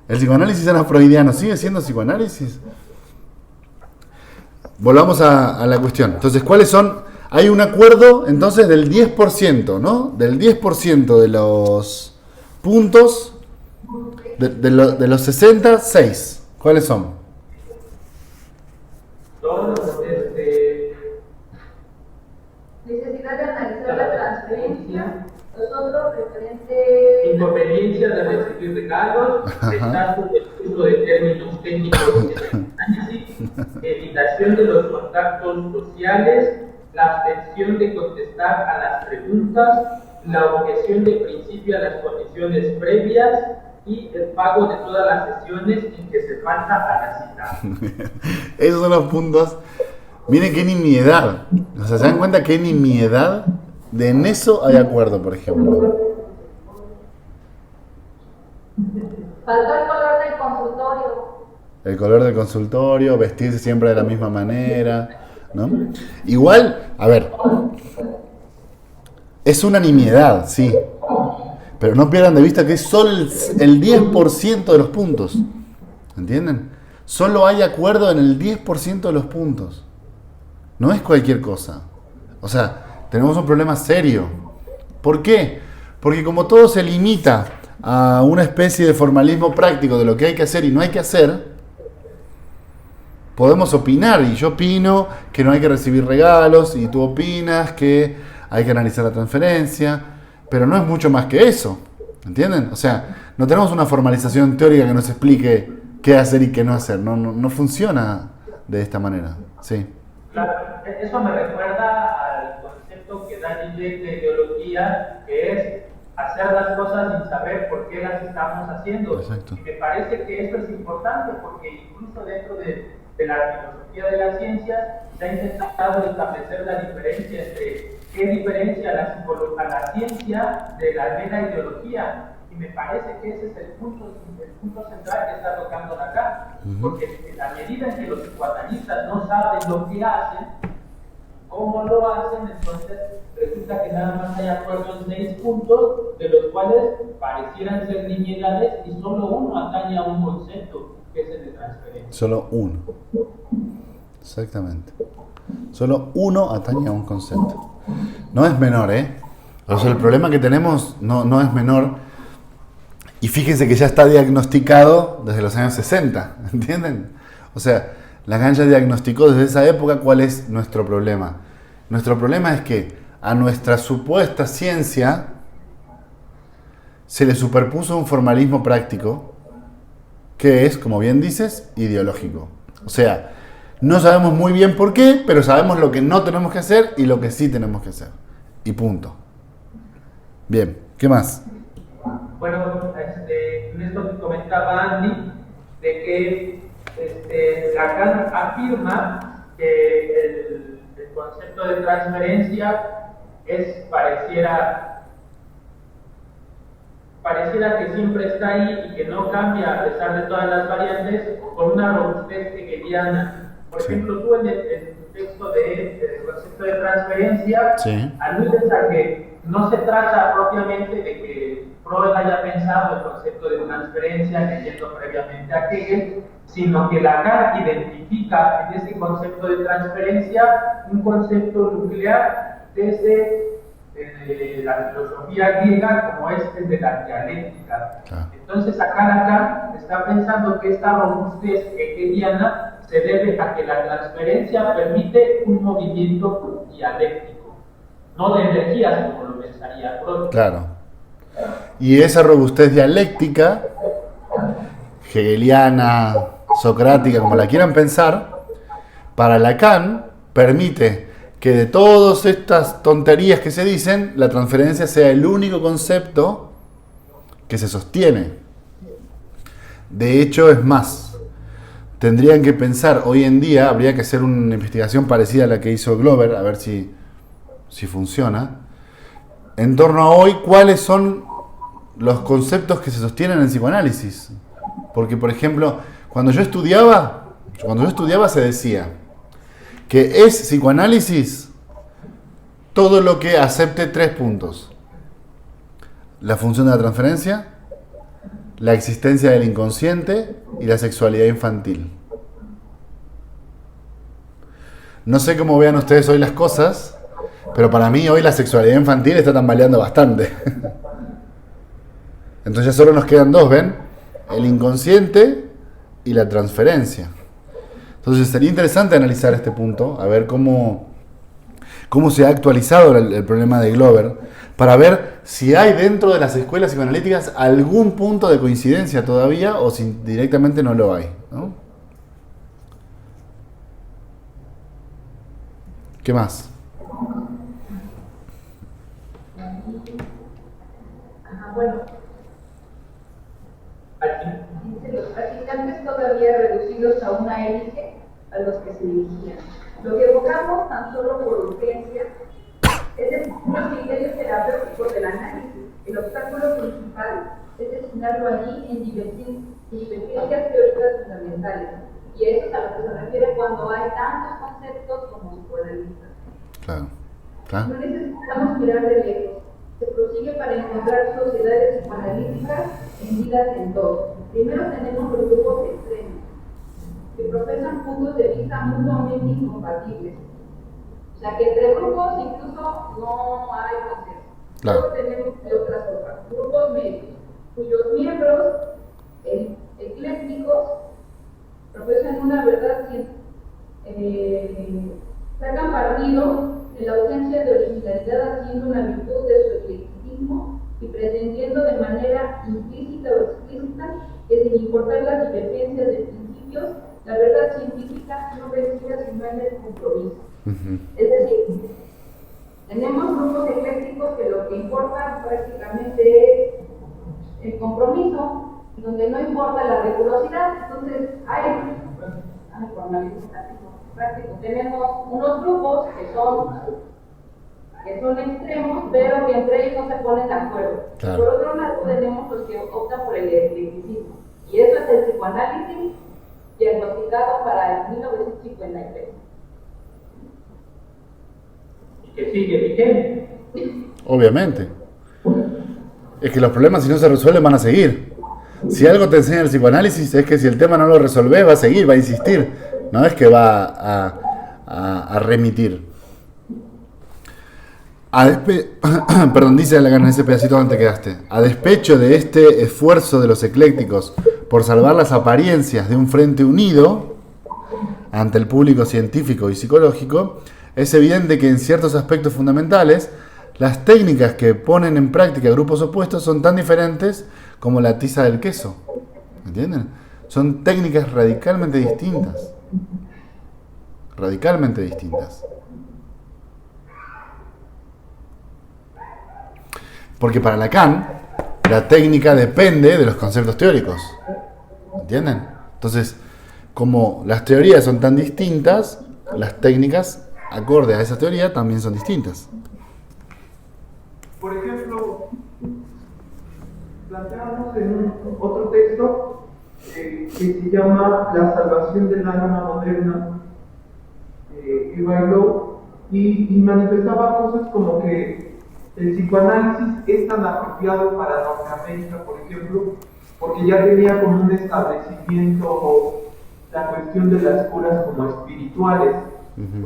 Speaker 1: ¿El psicoanálisis anafreudiano sigue siendo psicoanálisis? Volvamos a la cuestión. Entonces, ¿cuáles son? Hay un acuerdo, entonces, del 10%, ¿no? Del 10% de los puntos, de los 60, 6. ¿Cuáles son?
Speaker 3: Necesidad de analizar la transferencia, los otros referentes...
Speaker 2: Inconveniencia de recibir regalos, rechazo del uso de términos técnicos en el análisis, evitación de los contactos sociales, la abstención de contestar a las preguntas, la objeción de principio a las condiciones previas y el pago de todas las sesiones en que se falta a la cita.
Speaker 1: Esos son los puntos. Miren qué nimiedad. O sea, ¿se dan cuenta qué nimiedad? En eso hay acuerdo, por ejemplo.
Speaker 3: Faltó el color del consultorio.
Speaker 1: El color del consultorio, vestirse siempre de la misma manera, ¿no? Igual, a ver, es una nimiedad, sí. Pero no pierdan de vista que es solo el 10% de los puntos. ¿Entienden? Solo hay acuerdo en el 10% de los puntos. No es cualquier cosa. O sea, tenemos un problema serio. ¿Por qué? Porque como todo se limita a una especie de formalismo práctico de lo que hay que hacer y no hay que hacer, podemos opinar. Y yo opino que no hay que recibir regalos y tú opinas que hay que analizar la transferencia. Pero no es mucho más que eso. ¿Entienden? O sea, no tenemos una formalización teórica que nos explique qué hacer y qué no hacer. No funciona de esta manera. Sí.
Speaker 2: Claro, eso me recuerda al concepto que da Gillet de ideología, que es hacer las cosas sin saber por qué las estamos haciendo.
Speaker 1: Exacto.
Speaker 2: Y me parece que esto es importante porque incluso dentro de la filosofía de las ciencias se ha intentado establecer la diferencia entre qué diferencia a la ciencia de la mera ideología. Y me parece que ese es el punto central que está tocando acá, porque en la medida en que los psicoanalistas no saben lo que hacen, cómo lo hacen, entonces resulta que nada más hay acuerdo en 6 puntos, de los cuales parecieran ser nimiedades y solo uno atañe a un concepto, que es el de transferencia.
Speaker 1: Solo uno. Exactamente. Solo uno atañe a un concepto. No es menor, ¿eh? O sea, el problema que tenemos no es menor. Y fíjense que ya está diagnosticado desde los años 60, ¿entienden? O sea, Lacan ya diagnosticó desde esa época cuál es nuestro problema. Nuestro problema es que a nuestra supuesta ciencia se le superpuso un formalismo práctico que es, como bien dices, ideológico. O sea, No sabemos muy bien por qué, pero sabemos lo que no tenemos que hacer y lo que sí tenemos que hacer. Y punto. Bien, ¿qué más?
Speaker 2: Bueno, en esto que comentaba Andy, de que Lacan afirma que el concepto de transferencia pareciera que siempre está ahí y que no cambia a pesar de todas las variantes, con una robustez hegeliana. Por ejemplo, tú en tu texto del concepto de transferencia, aludes a que no se trata propiamente de que Freud haya pensado el concepto de transferencia leyendo previamente a Hegel, sino que Lacan identifica en ese concepto de transferencia un concepto nuclear desde la filosofía griega como el de la dialéctica. Entonces acá Lacan está pensando que esta robustez hegeliana se debe a que la transferencia permite un movimiento dialéctico, no de energías como lo pensaría Freud.
Speaker 1: Claro. Y esa robustez dialéctica, hegeliana, socrática, como la quieran pensar, para Lacan permite que de todas estas tonterías que se dicen, la transferencia sea el único concepto que se sostiene. De hecho, es más, tendrían que pensar, hoy en día, habría que hacer una investigación parecida a la que hizo Glover, a ver si funciona, en torno a hoy, cuáles son los conceptos que se sostienen en psicoanálisis. Porque, por ejemplo, cuando yo estudiaba se decía que es psicoanálisis todo lo que acepte 3 puntos: la función de la transferencia, la existencia del inconsciente y la sexualidad infantil. No sé cómo vean ustedes hoy las cosas, pero para mí hoy la sexualidad infantil está tambaleando bastante. Entonces ya solo nos quedan 2, ¿ven? El inconsciente y la transferencia. Entonces sería interesante analizar este punto, a ver cómo se ha actualizado el problema de Glover, para ver si hay dentro de las escuelas psicoanalíticas algún punto de coincidencia todavía o si directamente no lo hay, ¿no? ¿Qué más?
Speaker 3: Bueno, dice, los practicantes todavía reducidos a una élite a los que se dirigían. Lo que evocamos tan solo por urgencia es los criterios terapéuticos del análisis. El obstáculo principal es destinarlo allí en divergencias teóricas fundamentales. Y eso es a lo que se refiere cuando hay tantos conceptos como psicoanalistas.
Speaker 1: Claro.
Speaker 3: No necesitamos mirar de lejos. Se prosigue para encontrar sociedades psicoanalíticas hendidas en dos. Primero tenemos los grupos extremos, que profesan puntos de vista mutuamente incompatibles. O sea que entre grupos incluso no hay consenso.
Speaker 1: Claro.
Speaker 3: Luego tenemos de otras formas, grupos medios, cuyos miembros eclécticos profesan una verdad sacan partido en la ausencia de originalidad, haciendo una virtud de su eclecticismo y pretendiendo de manera implícita o explícita que, sin importar las divergencias de principios, la verdad científica no reside sino en el compromiso. Es decir, tenemos grupos eclécticos que lo que importa prácticamente es el compromiso, donde no importa la rigurosidad. Entonces hay práctico. Tenemos unos grupos que son extremos, pero que entre ellos no se ponen de acuerdo. Claro. Por otro lado, tenemos los que optan por el eclecticismo. Y eso es el psicoanálisis diagnosticado para el 1953.
Speaker 2: Y que sigue vigente.
Speaker 1: Obviamente. Es que los problemas, si no se resuelven, van a seguir. Si algo te enseña el psicoanálisis, es que si el tema no lo resolvés, va a seguir, va a insistir. No es que va a remitir. Perdón, dice Lacan en ese pedacito donde te quedaste. A despecho de este esfuerzo de los eclécticos por salvar las apariencias de un frente unido ante el público científico y psicológico, es evidente que en ciertos aspectos fundamentales, las técnicas que ponen en práctica grupos opuestos son tan diferentes como la tiza del queso. ¿Entienden? Son técnicas radicalmente distintas. radicalmente distintas. Porque para Lacan, la técnica depende de los conceptos teóricos. ¿Entienden? Entonces, como las teorías son tan distintas, las técnicas, acorde a esa teoría, también son distintas.
Speaker 4: Por ejemplo, planteamos en otro texto que se llama La salvación del alma moderna, Eva Lowe, y manifestaba cosas como que el psicoanálisis es tan apropiado para Norteamérica, por ejemplo, porque ya tenía como un establecimiento la cuestión de las curas como espirituales.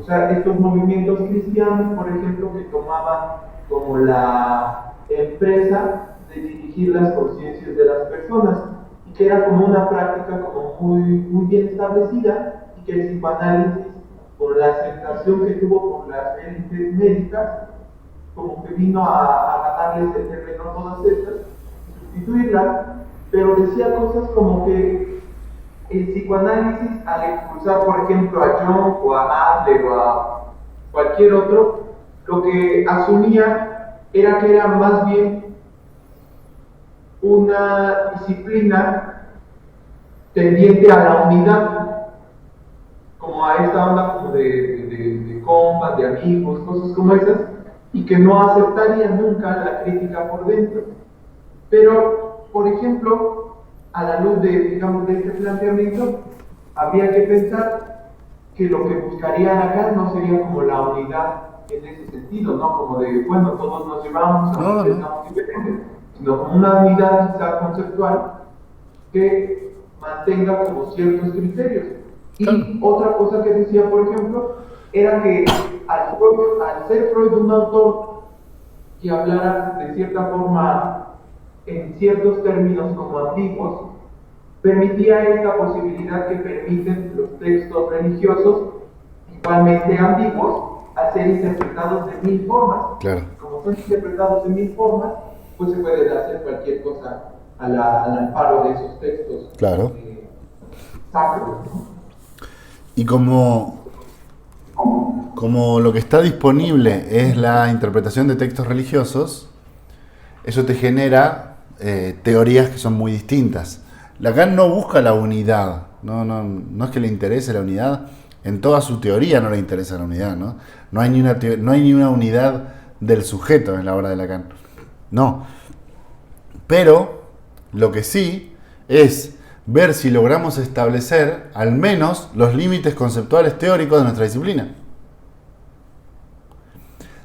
Speaker 4: O sea, estos movimientos cristianos, por ejemplo, que tomaban como la empresa de dirigir las conciencias de las personas, y que era como una práctica como muy bien establecida, y que el psicoanálisis, por la aceptación que tuvo por las élites médicas, como que vino a ganarles el terreno a todas estas y sustituirlas, pero decía cosas como que el psicoanálisis, al expulsar, por ejemplo, a Jung o a Adler o a cualquier otro, lo que asumía era que era más bien una disciplina tendiente a la unidad, como a esta onda como de compas, de amigos, cosas como esas, y que no aceptaría nunca la crítica por dentro. Pero, por ejemplo, a la luz de este planteamiento, habría que pensar que lo que buscaría acá no sería como la unidad en ese sentido, ¿no? Como de, bueno, todos nos llevamos, aunque estamos diferentes, sino como una unidad quizá conceptual que mantenga como ciertos criterios. Y otra cosa que decía, por ejemplo, era que al ser Freud un autor que hablara de cierta forma en ciertos términos como ambiguos, permitía esta posibilidad que permiten los textos religiosos, igualmente ambiguos, a ser interpretados de mil formas.
Speaker 1: Claro.
Speaker 4: Como son interpretados de mil formas, pues se puede hacer cualquier cosa al amparo de esos textos.
Speaker 1: Claro.
Speaker 4: Sacros, ¿no?
Speaker 1: Y como lo que está disponible es la interpretación de textos religiosos, eso te genera teorías que son muy distintas. Lacan no busca la unidad, no es que le interese la unidad, en toda su teoría no le interesa la unidad, no hay ni una unidad del sujeto en la obra de Lacan, no. Pero lo que sí es ver si logramos establecer al menos los límites conceptuales teóricos de nuestra disciplina.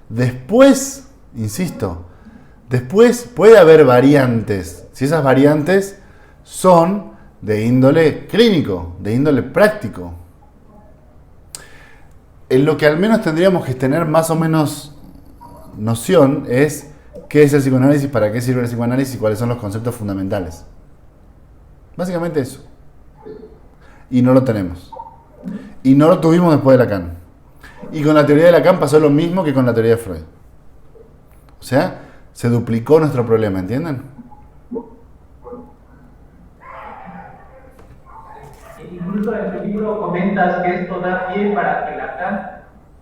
Speaker 1: Después, insisto, después puede haber variantes, si esas variantes son de índole clínico, de índole práctico. En lo que al menos tendríamos que tener más o menos noción es qué es el psicoanálisis, para qué sirve el psicoanálisis y cuáles son los conceptos fundamentales. Básicamente eso. Y no lo tenemos. Y no lo tuvimos después de Lacan. Y con la teoría de Lacan pasó lo mismo que con la teoría de Freud. O sea, se duplicó nuestro problema, ¿entienden?
Speaker 2: Incluso en tu libro comentas que esto da pie para que Lacan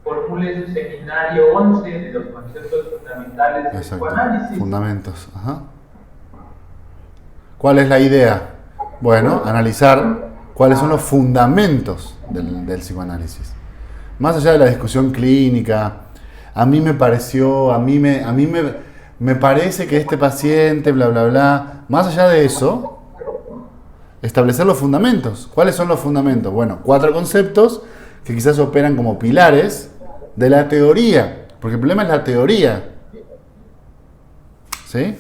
Speaker 2: formule su seminario 11 de los conceptos fundamentales del psicoanálisis.
Speaker 1: Fundamentos. Ajá. ¿Cuál es la idea? Bueno, analizar cuáles son los fundamentos del psicoanálisis. Más allá de la discusión clínica, a mí me parece que este paciente, bla, bla, bla. Más allá de eso, establecer los fundamentos. ¿Cuáles son los fundamentos? Bueno, 4 conceptos que quizás operan como pilares de la teoría. Porque el problema es la teoría. ¿Sí?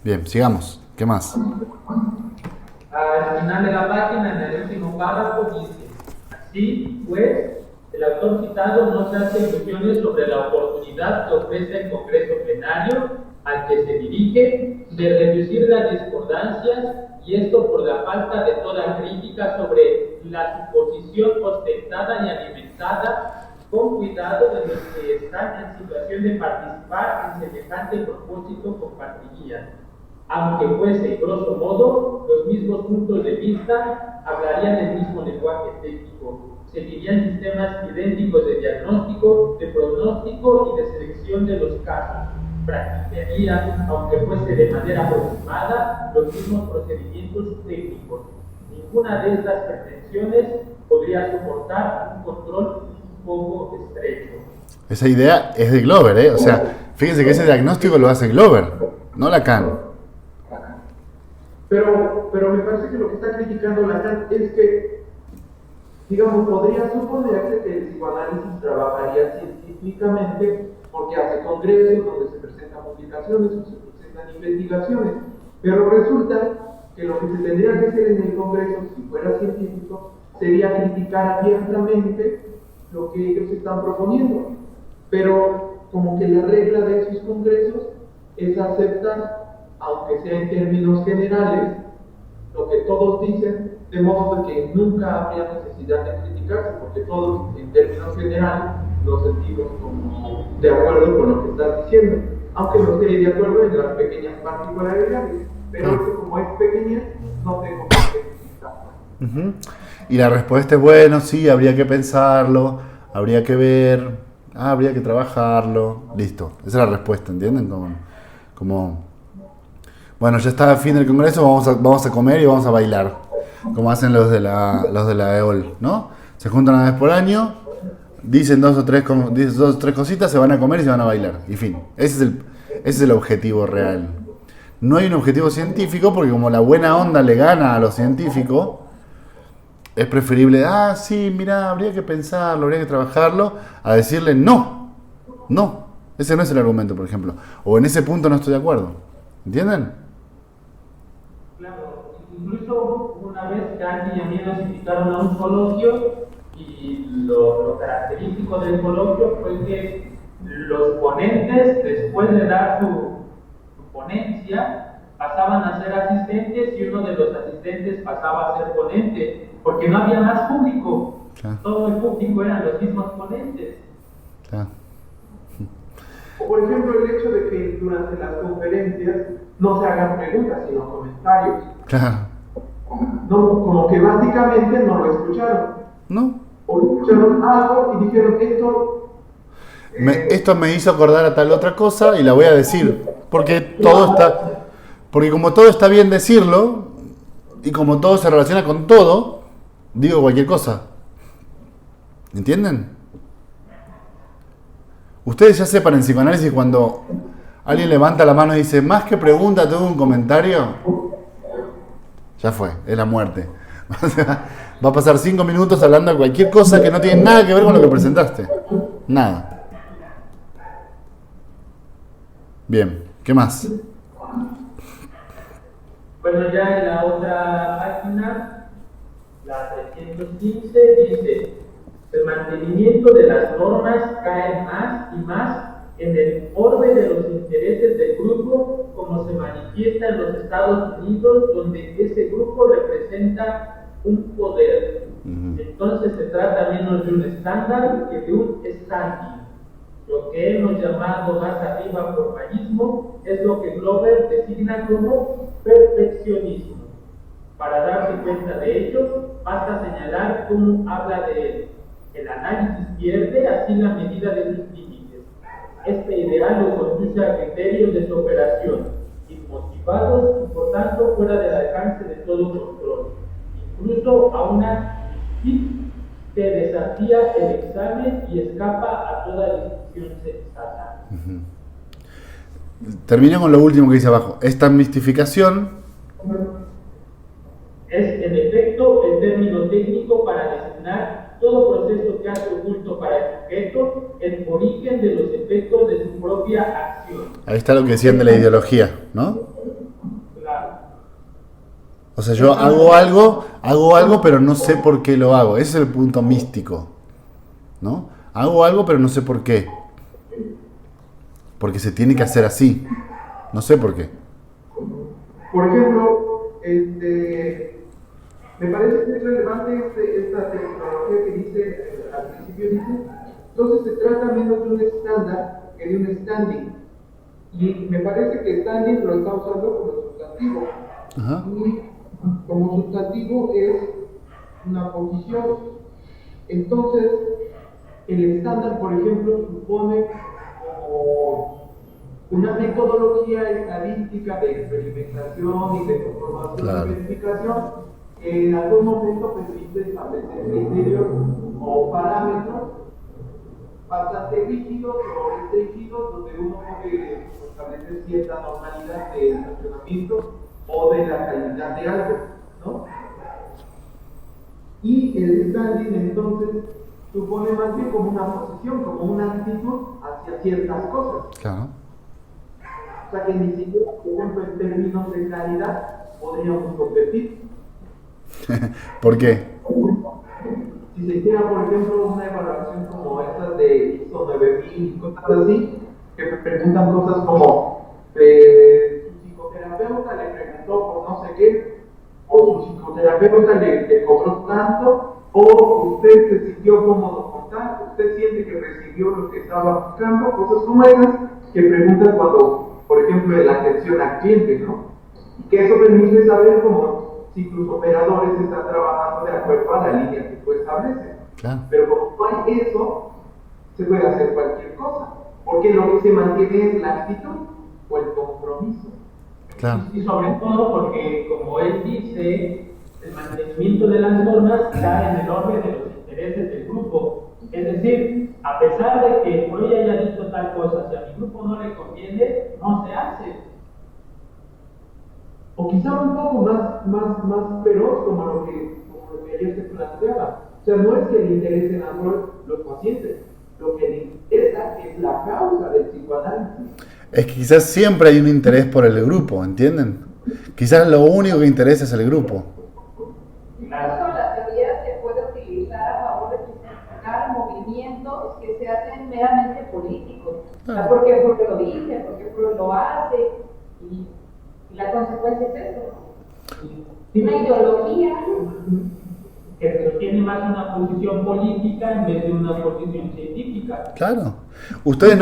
Speaker 1: Bien, sigamos. ¿Qué más?
Speaker 2: Al final de la página, en el último párrafo, dice: así pues, el autor citado no se hace ilusiones sobre la oportunidad que ofrece el Congreso Plenario al que se dirige de reducir las discordancias, y esto por la falta de toda crítica sobre la suposición ostentada y alimentada con cuidado de los que están en situación de participar en semejante propósito con partidía. Aunque fuese, grosso modo, los mismos puntos de vista, hablarían el mismo lenguaje técnico, seguirían sistemas idénticos de diagnóstico, de pronóstico y de selección de los casos, practicarían, aunque fuese de manera aproximada, los mismos procedimientos técnicos. Ninguna de estas pretensiones podría soportar un control un poco estrecho.
Speaker 1: Esa idea es de Glover, ¿eh? O sea, fíjense que ese diagnóstico lo hace Glover, no Lacan.
Speaker 4: Pero me parece que lo que está criticando Lacan es que, digamos, podría suponerse que el psicoanálisis trabajaría científicamente porque hace congresos donde se presentan publicaciones o se presentan investigaciones, pero resulta que lo que se tendría que hacer en el congreso, si fuera científico, sería criticar abiertamente lo que ellos están proponiendo, pero como que la regla de esos congresos es aceptar, aunque sea en términos generales, lo que todos dicen, de modo de que nunca habría necesidad de criticarse, porque todos, en términos generales, nos sentimos como de acuerdo con lo que estás diciendo, aunque no esté de acuerdo en las pequeñas particularidades, pero eso, como es pequeña, no tengo por qué criticar.
Speaker 1: Y la respuesta es, bueno, sí, habría que pensarlo, habría que ver, habría que trabajarlo, listo. Esa es la respuesta, ¿entienden? Como bueno, ya está el fin del congreso, vamos a comer y vamos a bailar, como hacen los de la EOL, ¿no? Se juntan una vez por año, dicen dos o tres cositas, se van a comer y se van a bailar, y fin. Ese es el objetivo real. No hay un objetivo científico porque como la buena onda le gana a lo científico, es preferible, sí, mira, habría que pensarlo, habría que trabajarlo, a decirle no. Ese no es el argumento, por ejemplo. O en ese punto no estoy de acuerdo. ¿Entienden?
Speaker 2: Claro, incluso una vez Gandhi y Amir nos invitaron a un coloquio y lo característico del coloquio fue que los ponentes, después de dar su ponencia, pasaban a ser asistentes y uno de los asistentes pasaba a ser ponente, porque no había más público. Claro. Todo el público eran los mismos ponentes.
Speaker 1: Claro.
Speaker 4: O por ejemplo el hecho de que durante las conferencias no se hagan preguntas, sino comentarios.
Speaker 1: Claro.
Speaker 4: No, como que básicamente no lo escucharon.
Speaker 1: No.
Speaker 4: O escucharon algo y dijeron
Speaker 1: esto me hizo acordar a tal otra cosa y la voy a decir. Porque como todo está bien decirlo, y como todo se relaciona con todo, digo cualquier cosa. ¿Entienden? Ustedes ya sepan en psicoanálisis cuando alguien levanta la mano y dice, más que pregunta, tengo un comentario, ya fue, es la muerte. Va a pasar 5 minutos hablando de cualquier cosa que no tiene nada que ver con lo que presentaste. Nada. Bien, ¿qué más?
Speaker 2: Bueno, ya en la otra página, la 315, dice: el mantenimiento de las normas cae más y más en el orbe de los intereses del grupo, como se manifiesta en los Estados Unidos, donde ese grupo representa un poder. Entonces se trata menos de un estándar que de un standing. Lo que hemos llamado más arriba formalismo es lo que Glover designa como perfeccionismo. Para darse cuenta de ello, basta señalar cómo habla de él. El análisis pierde así la medida de sus límites. Este ideal lo conduce a criterios de su operación, inmotivados y por tanto fuera del alcance de todo control, incluso a una que desafía el examen y escapa a toda discusión sensata.
Speaker 1: Termino con lo último que dice abajo. Esta mistificación
Speaker 2: es en efecto el término técnico para designar todo proceso que hace oculto para el sujeto el origen de los efectos de su propia acción.
Speaker 1: Ahí está lo que decían de la ideología, ¿no?
Speaker 2: Claro.
Speaker 1: O sea, yo hago algo, pero no sé por qué lo hago. Ese es el punto místico, ¿no? Hago algo, pero no sé por qué. Porque se tiene que hacer así. No sé por qué.
Speaker 4: Por ejemplo, me parece que es relevante esta terminología que dice, al principio dice, entonces se trata menos de un estándar que de un standing. Y me parece que standing lo está usando como sustantivo.
Speaker 1: Ajá.
Speaker 4: Y como sustantivo es una posición. Entonces, el estándar, por ejemplo, supone como una metodología estadística de experimentación y de comprobación
Speaker 1: Claro.
Speaker 4: y verificación que en algún momento permite establecer criterios o parámetros bastante rígidos o restringidos donde uno puede establecer cierta normalidad de funcionamiento o de la calidad de algo, ¿no? Y el standing entonces supone más bien como una posición, como una actitud hacia ciertas cosas.
Speaker 1: Claro.
Speaker 4: O sea que ni siquiera, por ejemplo, en términos de calidad podríamos competir.
Speaker 1: ¿Por qué?
Speaker 4: Si se hiciera, por ejemplo, una evaluación como estas de ISO 9000 y cosas así, que me preguntan cosas como su psicoterapeuta le preguntó por no sé qué, o su psicoterapeuta le cobró tanto, o usted se sintió cómodo con tal, usted siente que recibió lo que estaba buscando, cosas como esas que preguntan cuando, por ejemplo, en la atención al cliente, ¿no? Y que eso permite saber cómo si tus operadores están trabajando de acuerdo a la línea que tú estableces.
Speaker 1: Claro.
Speaker 4: Pero como no hay eso, se puede hacer cualquier cosa, porque lo que se mantiene es la actitud o el compromiso.
Speaker 1: Claro.
Speaker 2: Y sobre todo porque, como él dice, el mantenimiento de las normas está en el orden de los intereses del grupo. Es decir, a pesar de que Freud haya dicho tal cosa, si a mi grupo no le conviene, no se hace.
Speaker 4: O quizá un poco más feroz como lo que ayer se planteaba. O sea, no es que le interesen a Freud los pacientes, lo que le interesa es la causa del psicoanálisis.
Speaker 1: Es que quizás siempre hay un interés por el grupo, ¿entienden? Quizás lo único que interesa es el grupo.
Speaker 3: Incluso la teoría se puede utilizar a favor de justificar movimientos que se hacen meramente políticos. O sea, ¿por qué? Porque lo dice, porque lo hace. Y la consecuencia es eso. Una ideología
Speaker 2: Que sostiene más una posición política en vez de una posición científica.
Speaker 1: Claro. Ustedes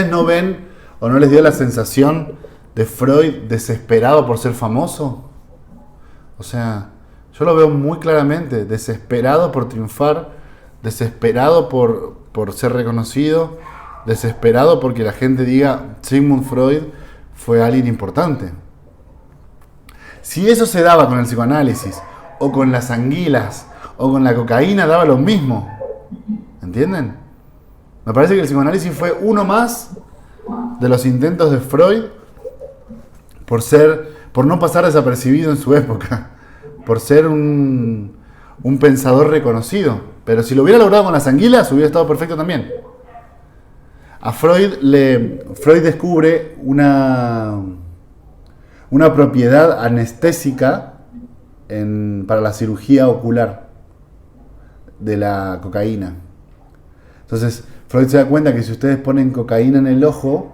Speaker 1: no ven o no les dio la sensación de Freud desesperado por ser famoso. O sea, yo lo veo muy claramente, desesperado por triunfar, desesperado por ser reconocido, desesperado porque la gente diga Sigmund Freud fue alguien importante. Si eso se daba con el psicoanálisis, o con las anguilas, o con la cocaína, daba lo mismo. ¿Entienden? Me parece que el psicoanálisis fue uno más de los intentos de Freud por no pasar desapercibido en su época, por ser un pensador reconocido. Pero si lo hubiera logrado con las anguilas, hubiera estado perfecto también. A Freud descubre una propiedad anestésica para la cirugía ocular de la cocaína. Entonces, Freud se da cuenta que si ustedes ponen cocaína en el ojo,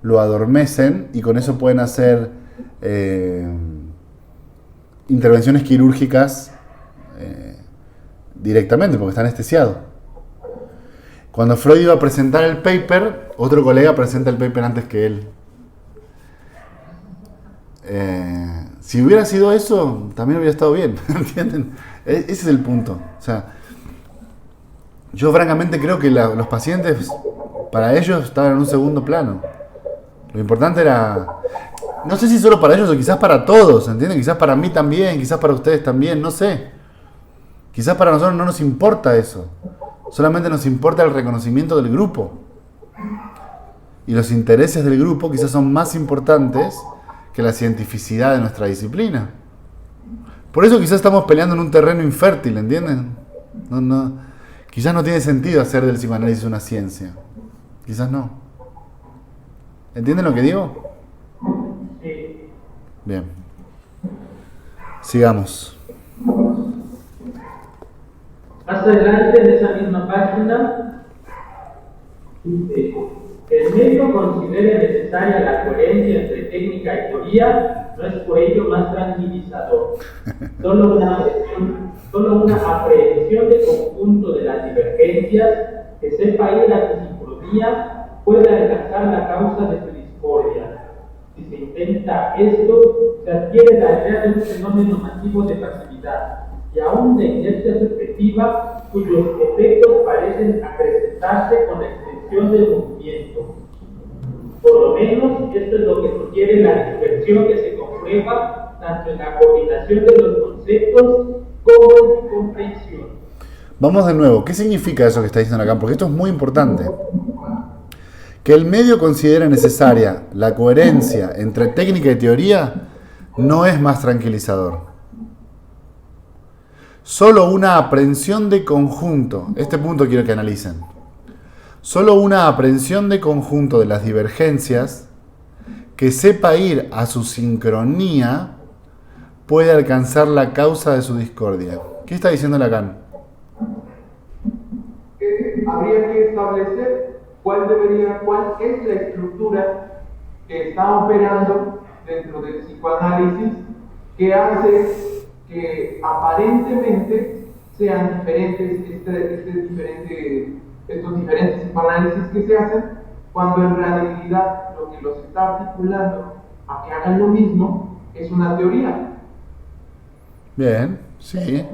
Speaker 1: lo adormecen y con eso pueden hacer intervenciones quirúrgicas directamente, porque está anestesiado. Cuando Freud iba a presentar el paper, otro colega presenta el paper antes que él. Si hubiera sido eso, también hubiera estado bien, ¿entienden? Ese es el punto. O sea, yo francamente creo que los pacientes, para ellos, estaban en un segundo plano. Lo importante era, no sé si solo para ellos o quizás para todos, ¿entienden? Quizás para mí también, quizás para ustedes también, no sé. Quizás para nosotros no nos importa eso. Solamente nos importa el reconocimiento del grupo. Y los intereses del grupo quizás son más importantes que la cientificidad de nuestra disciplina. Por eso quizás estamos peleando en un terreno infértil, ¿entienden? Quizás no tiene sentido hacer del psicoanálisis una ciencia. Quizás no. ¿Entienden lo que digo?
Speaker 2: Sí.
Speaker 1: Bien. Sigamos.
Speaker 2: Más adelante en esa misma página dice: el médico considera necesaria la coherencia entre técnica y teoría, no es por ello más tranquilizador. Solo una aprehensión del conjunto de las divergencias que sepa ir a su sincronía puede alcanzar la causa de su discordia. Si se representa esto, se adquiere la idea de un fenómeno masivo de pasividad y aún de inercia subjetiva cuyos efectos parecen acrecentarse con la extensión del movimiento. Por lo menos esto es lo que sugiere la dispersión que se comprueba tanto en la coordinación de los conceptos como en su comprensión.
Speaker 1: Vamos de nuevo, ¿qué significa eso que está diciendo acá? Porque esto es muy importante. Que el medio considere necesaria la coherencia entre técnica y teoría no es más tranquilizador. Solo una aprehensión de conjunto, este punto quiero que analicen. Solo una aprehensión de conjunto de las divergencias que sepa ir a su sincronía puede alcanzar la causa de su discordia. ¿Qué está diciendo Lacan?
Speaker 4: Habría que establecer cuál es la estructura que está operando dentro del psicoanálisis que hace que aparentemente sean diferentes estos diferentes psicoanálisis que se hacen, cuando en realidad lo que los está articulando a que hagan lo mismo es una teoría.
Speaker 1: Bien, sí.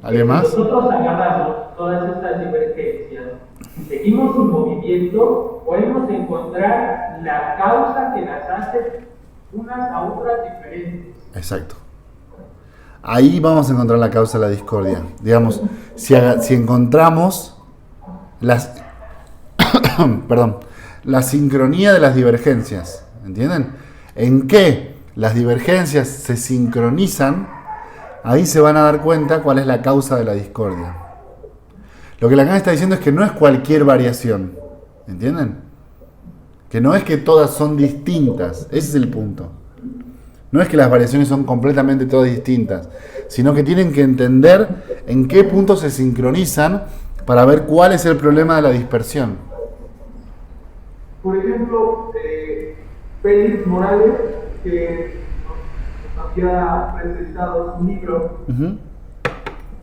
Speaker 1: ¿Alguien más?
Speaker 2: Si nosotros agarramos todas estas divergencias y seguimos su movimiento, podemos encontrar la causa que las hace unas a otras diferentes.
Speaker 1: Exacto. Ahí vamos a encontrar la causa de la discordia. Digamos, si encontramos la sincronía de las divergencias, ¿entienden? En qué las divergencias se sincronizan, ahí se van a dar cuenta cuál es la causa de la discordia. Lo que Lacan está diciendo es que no es cualquier variación, ¿entienden? Que no es que todas son distintas, ese es el punto. No es que las variaciones son completamente todas distintas, sino que tienen que entender en qué puntos se sincronizan para ver cuál es el problema de la dispersión.
Speaker 4: Por ejemplo, Félix Morales, que nos había presentado su libro,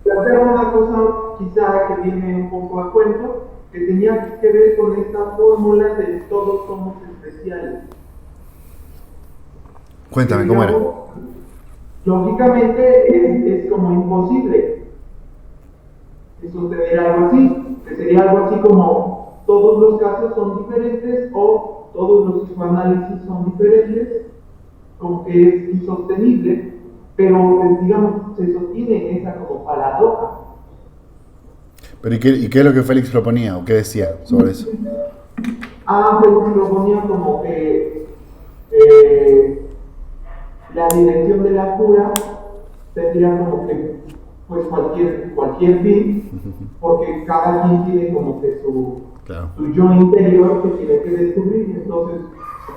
Speaker 4: planteaba una cosa quizá que viene un poco a cuento, que tenía que ver con esta fórmula de todos somos especiales.
Speaker 1: Cuéntame, ¿cómo era?
Speaker 4: Lógicamente es como imposible sostener algo así, que sería algo así como todos los casos son diferentes o todos los psicoanálisis son diferentes, como que es insostenible, pero digamos se sostiene en esa como paradoja.
Speaker 1: Pero ¿y qué es lo que Félix proponía o qué decía sobre eso?
Speaker 4: Félix proponía como que la dirección de la cura tendría como que pues cualquier fin, porque cada quien tiene como que su yo interior que tiene que descubrir, entonces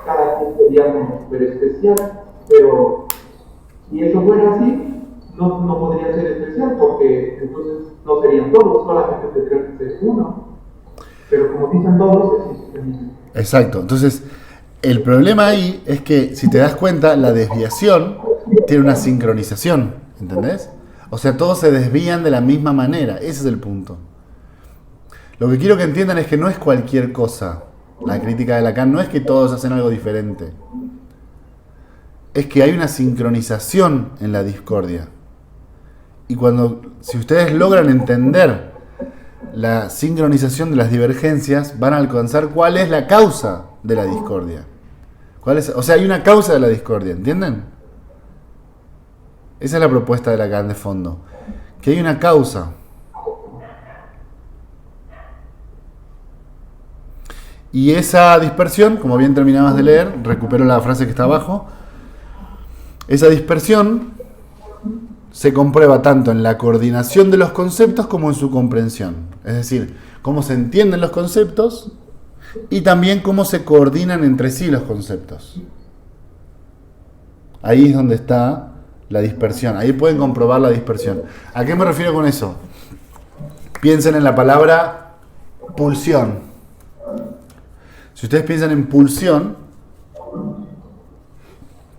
Speaker 4: cada quien sería como súper especial, pero si eso fuera así, no podría ser especial, porque entonces no serían todos, solamente tendría que ser uno, pero como dicen todos, es insostenible.
Speaker 1: Exacto, entonces el problema ahí es que si te das cuenta, la desviación tiene una sincronización, ¿entendés? O sea, todos se desvían de la misma manera, ese es el punto. Lo que quiero que entiendan es que no es cualquier cosa. La crítica de Lacan no es que todos hacen algo diferente. Es que hay una sincronización en la discordia. Y si ustedes logran entender la sincronización de las divergencias, van a alcanzar cuál es la causa de la discordia. O sea, hay una causa de la discordia, ¿entienden? Esa es la propuesta de Lacan de fondo. Que hay una causa. Y esa dispersión, como bien terminabas de leer, recupero la frase que está abajo, esa dispersión se comprueba tanto en la coordinación de los conceptos como en su comprensión. Es decir, cómo se entienden los conceptos y también cómo se coordinan entre sí los conceptos. Ahí es donde está la dispersión. Ahí pueden comprobar la dispersión. ¿A qué me refiero con eso? Piensen en la palabra pulsión. Si ustedes piensan en pulsión,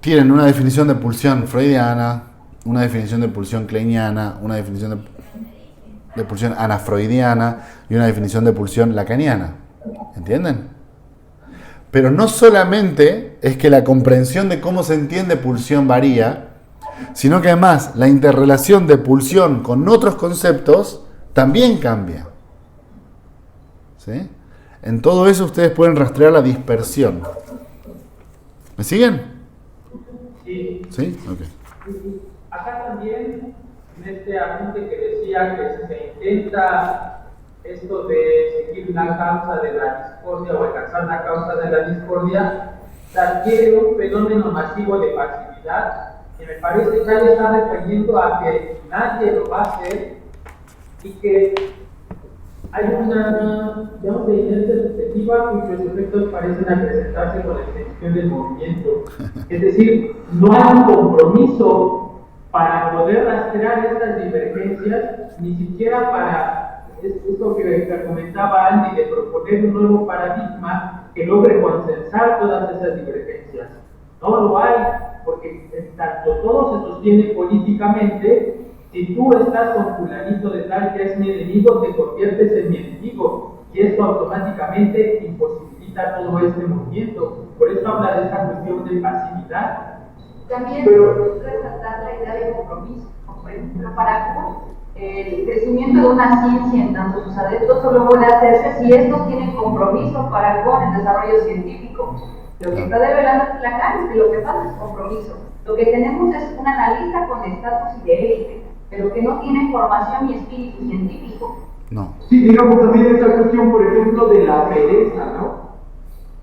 Speaker 1: tienen una definición de pulsión freudiana, una definición de pulsión kleiniana, una definición de pulsión anafreudiana y una definición de pulsión lacaniana. ¿Entienden? Pero no solamente es que la comprensión de cómo se entiende pulsión varía, sino que además la interrelación de pulsión con otros conceptos también cambia. ¿Sí? En todo eso ustedes pueden rastrear la dispersión. ¿Me siguen?
Speaker 2: Sí.
Speaker 1: ¿Sí? Ok.
Speaker 2: Acá también, en este apunte que decía que si se intenta esto de seguir la causa de la discordia o alcanzar la causa de la discordia, se adquiere un fenómeno masivo de pasividad, que me parece que ya está refiriendo a que nadie lo va a hacer y que hay una, digamos, de inercia subjetiva cuyos efectos parecen acrecentarse con la extensión del movimiento. Es decir, no hay un compromiso para poder rastrear estas divergencias, ni siquiera para esto que comentaba Andy, de proponer un nuevo paradigma que logre consensar todas esas divergencias. No lo hay, porque en tanto todo se sostiene políticamente, si tú estás con fulanito de tal que es mi enemigo, te conviertes en mi enemigo, y esto automáticamente imposibilita todo este movimiento. Por eso habla de esta cuestión de pasividad.
Speaker 3: También resaltar la idea de compromiso. Por ejemplo, para Kuhn, el crecimiento de una ciencia en tanto sus adeptos solo puede hacerse si estos tienen compromiso para con el desarrollo científico. Lo que está develando Lacan es que lo que pasa es compromiso. Lo que tenemos es un analista con estatus y de élite, pero que no tiene formación y espíritu científico.
Speaker 1: No.
Speaker 4: Sí, digamos también esta cuestión, por ejemplo, de la pereza, ¿no?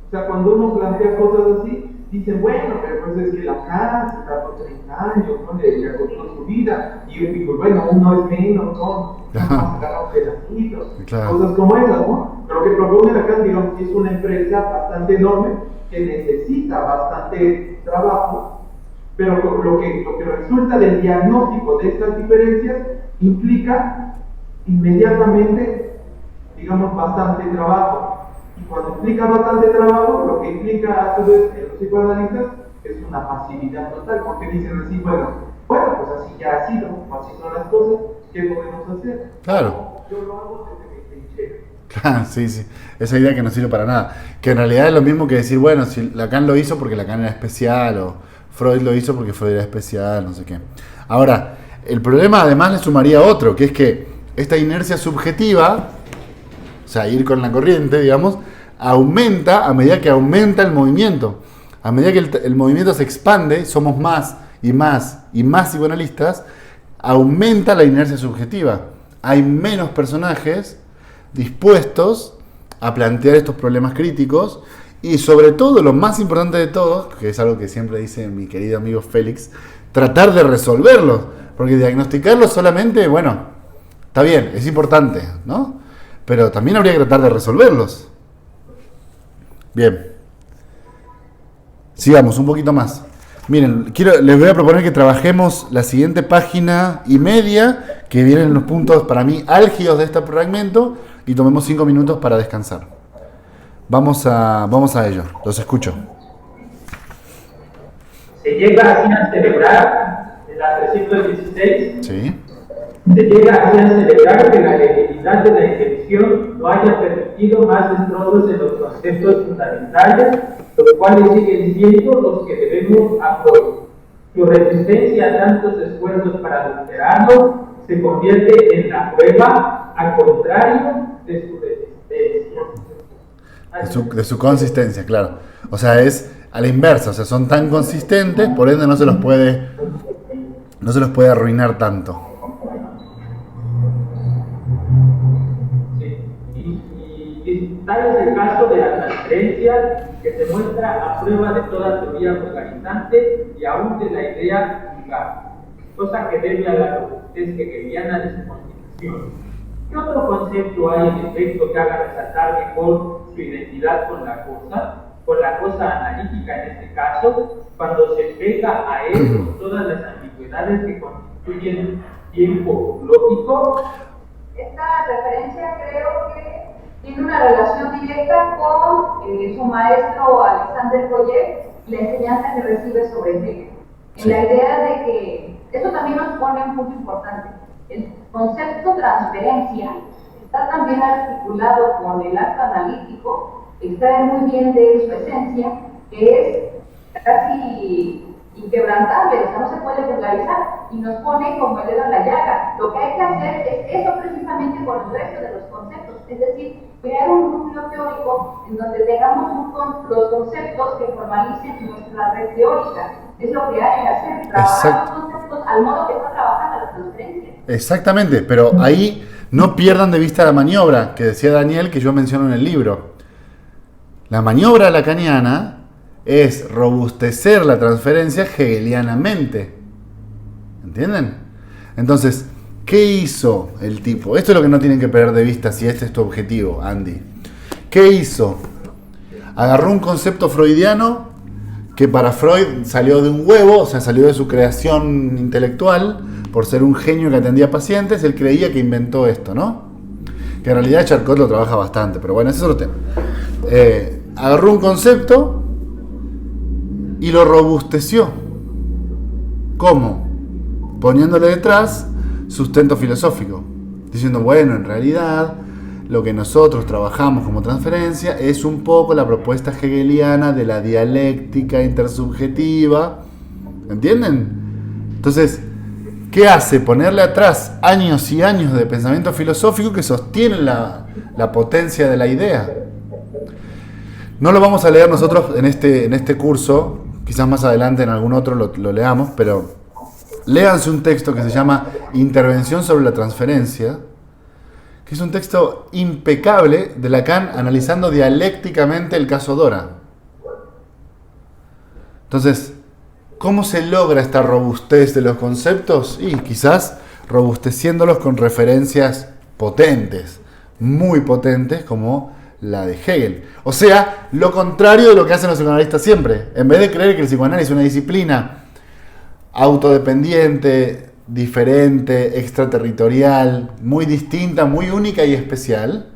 Speaker 4: O sea, cuando uno plantea cosas así, dicen, bueno, pero pues es que Lacan se tardó 30 años, ¿no? Le acostó su vida, y yo digo, bueno, uno es menos, ¿no? Vamos a agarrar pedacitos,
Speaker 1: Claro.
Speaker 4: cosas como esas, ¿no? Pero lo que propone Lacan, digamos, es una empresa bastante enorme, que necesita bastante trabajo, pero lo que resulta del diagnóstico de estas diferencias implica inmediatamente, digamos, bastante trabajo. Y cuando implica bastante trabajo, lo que implica a su vez en los psicoanalistas es una pasividad total, porque dicen así, bueno, pues así ya ha sido, así son las cosas, ¿qué podemos hacer?
Speaker 1: Claro.
Speaker 4: Yo lo hago desde mi trinchera.
Speaker 1: Claro, sí, sí. Esa idea que no sirve para nada. Que en realidad es lo mismo que decir, bueno, si Lacan lo hizo porque Lacan era especial, o Freud lo hizo porque Freud era especial, no sé qué. Ahora, el problema además le sumaría otro, que es que esta inercia subjetiva, o sea, ir con la corriente, digamos, aumenta a medida que aumenta el movimiento. A medida que el movimiento se expande, somos más y más y más psicoanalistas, aumenta la inercia subjetiva. Hay menos personajes dispuestos a plantear estos problemas críticos y sobre todo, lo más importante de todo, que es algo que siempre dice mi querido amigo Félix, tratar de resolverlos, porque diagnosticarlos solamente, bueno, está bien, es importante, ¿no? Pero también habría que tratar de resolverlos. Bien. Sigamos un poquito más. Miren, les voy a proponer que trabajemos la siguiente página y media, que vienen los puntos para mí álgidos de este fragmento, y tomemos 5 minutos para descansar. Vamos a ello. Los escucho.
Speaker 2: Se llega así a celebrar, en la 316,
Speaker 1: Sí.
Speaker 2: se llega así a celebrar que la legitimidad de la intención no haya permitido más destrozos en los conceptos fundamentales, los cuales siguen siendo los que debemos apoyar. Su resistencia a tantos esfuerzos para adulterarlo se convierte en la prueba, al contrario, de su resistencia.
Speaker 1: De su consistencia, claro. O sea, es a la inversa. O sea, son tan consistentes, por ende no se los puede arruinar tanto.
Speaker 2: Y tal es el caso de la transferencia, que se muestra a prueba de toda teoría organizante y aún de la idea vulgar, cosa que debe a la robustez hegeliana de su constitución. ¿Qué otro concepto hay en efecto que haga resaltar mejor su identidad con la cosa analítica en este caso, cuando se pega a él con todas las ambigüedades que constituyen tiempo lógico?
Speaker 3: Esta referencia creo que tiene una relación directa con su maestro Alexander Koyev y la enseñanza que recibe sobre Hegel. En la idea de que, eso también nos pone un punto importante, el concepto transferencia está también articulado con el acto analítico extrae muy bien de su esencia, que es casi inquebrantable, o sea, no se puede vulgarizar y nos pone como el dedo en la llaga. Lo que hay que hacer es eso precisamente con el resto de los conceptos, es decir, crear un núcleo teórico en donde tengamos los conceptos que formalicen nuestra red teórica. Es lo que hay que hacer, trabajar los conceptos al modo que está trabajando la transferencia.
Speaker 1: Exactamente, pero ahí no pierdan de vista la maniobra que decía Daniel, que yo menciono en el libro. La maniobra lacaniana es robustecer la transferencia hegelianamente. ¿Entienden? Entonces, ¿qué hizo el tipo? Esto es lo que no tienen que perder de vista si este es tu objetivo, Andy. ¿Qué hizo? Agarró un concepto freudiano que para Freud salió de un huevo, o sea, salió de su creación intelectual, por ser un genio que atendía pacientes. Él creía que inventó esto, ¿no? Que en realidad Charcot lo trabaja bastante, pero bueno, ese es otro tema. Agarró un concepto y lo robusteció. ¿Cómo? Poniéndole detrás sustento filosófico, diciendo, bueno, en realidad lo que nosotros trabajamos como transferencia es un poco la propuesta hegeliana de la dialéctica intersubjetiva. ¿Entienden? Entonces, ¿qué hace? Ponerle atrás años y años de pensamiento filosófico que sostienen la potencia de la idea. No lo vamos a leer nosotros en este curso, quizás más adelante en algún otro lo leamos, pero léanse un texto que se llama Intervención sobre la transferencia, que es un texto impecable de Lacan analizando dialécticamente el caso Dora. Entonces, ¿cómo se logra esta robustez de los conceptos? Y quizás robusteciéndolos con referencias potentes, muy potentes, como la de Hegel. O sea, lo contrario de lo que hacen los psicoanalistas siempre. En vez de creer que el psicoanálisis es una disciplina autodependiente, diferente, extraterritorial, muy distinta, muy única y especial,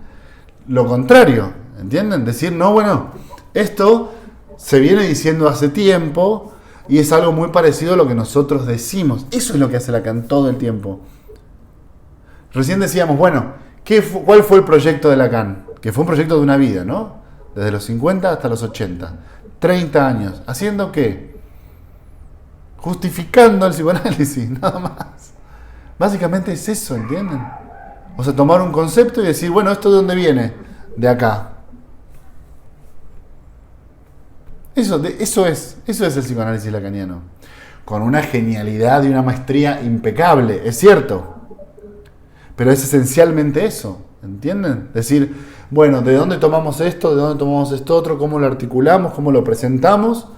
Speaker 1: lo contrario, ¿entienden? Decir, no, bueno, esto se viene diciendo hace tiempo y es algo muy parecido a lo que nosotros decimos. Eso es lo que hace Lacan todo el tiempo. Recién decíamos, bueno, ¿cuál fue el proyecto de Lacan? Que fue un proyecto de una vida, ¿no? Desde los 50 hasta los 80. 30 años. ¿Haciendo qué? Justificando el psicoanálisis, nada más. Básicamente es eso, ¿entienden? O sea, tomar un concepto y decir, bueno, ¿esto de dónde viene? De acá. Eso es el psicoanálisis lacaniano. Con una genialidad y una maestría impecable, es cierto. Pero es esencialmente eso, ¿entienden? Decir, bueno, ¿de dónde tomamos esto? ¿De dónde tomamos esto otro? ¿Cómo lo articulamos? ¿Cómo lo presentamos?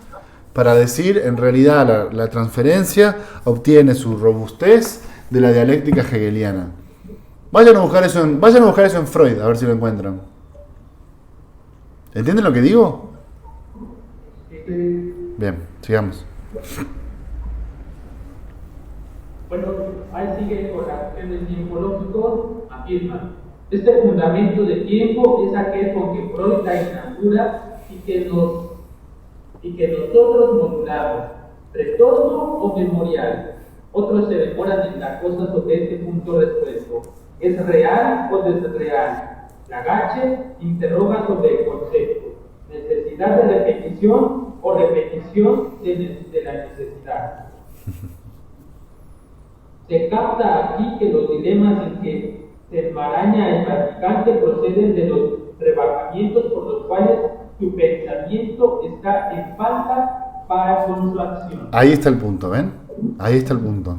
Speaker 1: Para decir, en realidad, la transferencia obtiene su robustez de la dialéctica hegeliana. Vayan a buscar eso en Freud, a ver si lo encuentran. ¿Entienden lo que digo? Bien, sigamos.
Speaker 2: Bueno, ahí sigue con la cuestión del tiempo lógico, afirma. Este fundamento de tiempo es aquel con que Freud la inaugura y que nosotros modulamos, retorno o memorial. Otros se demoran en la cosa sobre este punto resuelto. ¿Es real o desreal? Lagache interroga sobre el concepto. ¿Necesidad de repetición o repetición de la necesidad? Se capta aquí que los dilemas en que se enmaraña el practicante proceden de los rebajamientos por los cuales su pensamiento está en falta para con su acción.
Speaker 1: Ahí está el punto, ¿ven? Ahí está el punto.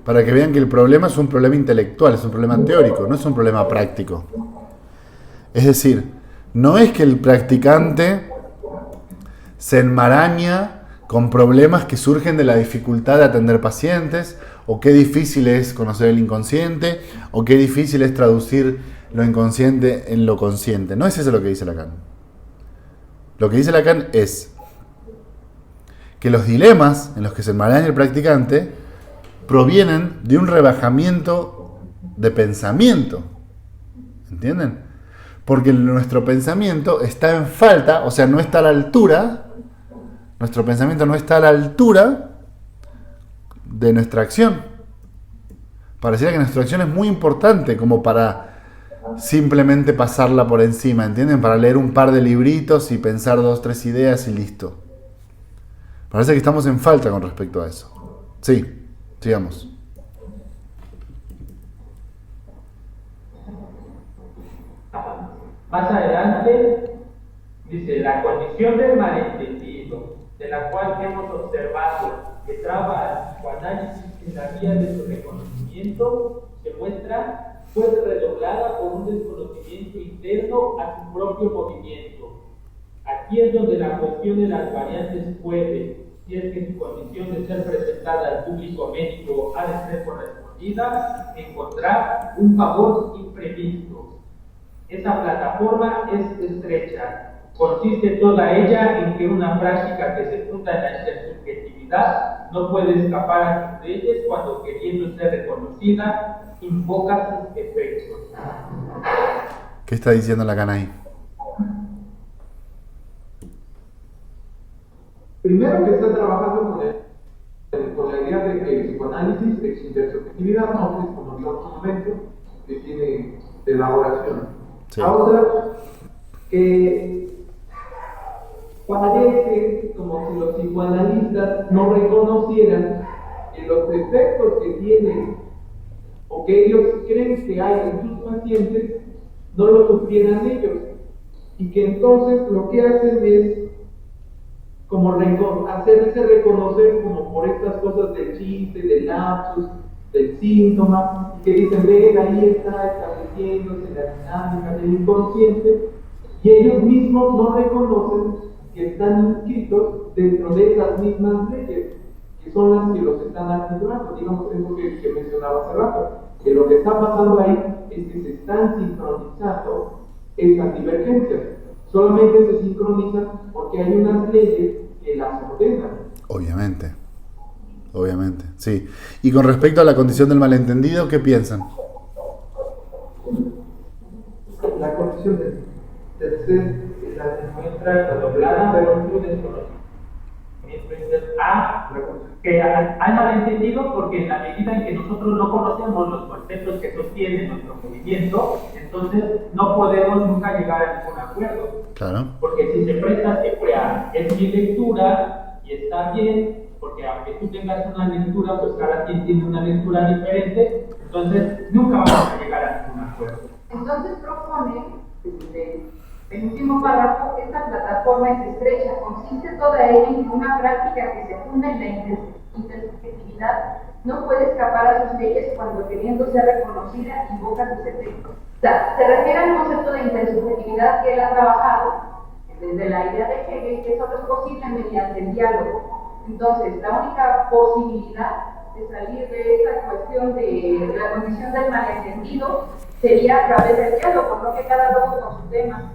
Speaker 1: Para que vean que el problema es un problema intelectual, es un problema teórico, no es un problema práctico. Es decir, no es que el practicante se enmaraña con problemas que surgen de la dificultad de atender pacientes, o qué difícil es conocer el inconsciente, o qué difícil es traducir lo inconsciente en lo consciente. No es eso lo que dice Lacan. Lo que dice Lacan es que los dilemas en los que se enmaraña el practicante provienen de un rebajamiento de pensamiento. ¿Entienden? Porque nuestro pensamiento está en falta, o sea, no está a la altura. Nuestro pensamiento no está a la altura de nuestra acción. Pareciera que nuestra acción es muy importante como para simplemente pasarla por encima, ¿entienden? Para leer un par de libritos y pensar 2, 3 ideas y listo. Parece que estamos en falta con respecto a eso. Sí, sigamos.
Speaker 2: Más adelante dice, la condición del malentendido, de la cual hemos observado que traba al psicoanálisis en la vía de su reconocimiento, se muestra pues redoblada por un desconocimiento interno a su propio movimiento. Aquí es donde la cuestión de las variantes puede, si es que su condición de ser presentada al público médico ha de ser correspondida, encontrar un favor imprevisto. Esa plataforma es estrecha. Consiste toda ella en que una práctica que se funda en la intersubjetividad no puede escapar a sus leyes cuando, queriendo ser reconocida, invoca sus efectos.
Speaker 1: ¿Qué está diciendo la cana ahí?
Speaker 4: Primero que está trabajando con la idea de que el psicoanálisis es intersubjetividad, no es como digo en su momento, que tiene de elaboración.
Speaker 1: Sí.
Speaker 4: A otra, que parece como si los psicoanalistas no reconocieran que los efectos que tienen o que ellos creen que hay en sus pacientes no lo sufrieran ellos, y que entonces lo que hacen es como hacerse reconocer como por estas cosas del chiste, del lapsus, del síntoma, y que dicen, ven, ahí está estableciéndose la dinámica del inconsciente, y ellos mismos no reconocen que están inscritos dentro de esas mismas leyes, que son las que los están articulando. Digamos, eso que mencionaba hace rato, que lo que está pasando ahí es que se están sincronizando esas divergencias. Solamente se sincronizan porque hay unas leyes que las ordenan.
Speaker 1: Obviamente, sí. Y con respecto a la condición del malentendido, ¿qué piensan?
Speaker 4: La condición del ser
Speaker 2: La se encuentra redoblada por un desconocimiento. Que hay malentendido porque en la medida en que nosotros no conocemos los conceptos que sostienen nuestro movimiento, entonces no podemos nunca llegar a ningún acuerdo.
Speaker 1: Claro.
Speaker 2: Porque si se presta siempre a es mi lectura y está bien, porque aunque tú tengas una lectura, pues cada quien tiene una lectura diferente, entonces nunca vamos a llegar a ningún acuerdo.
Speaker 3: Entonces propone, el último párrafo, esta plataforma es estrecha, consiste toda ella en una práctica que se funda en la intersubjetividad, no puede escapar a sus leyes cuando, queriendo ser reconocida, invoca sus efectos. O sea, se refiere al concepto de intersubjetividad que él ha trabajado desde la idea de Hegel, que solo es posible mediante el diálogo. Entonces, la única posibilidad de salir de esta cuestión de la condición del malentendido sería a través del diálogo, no que cada uno con su tema.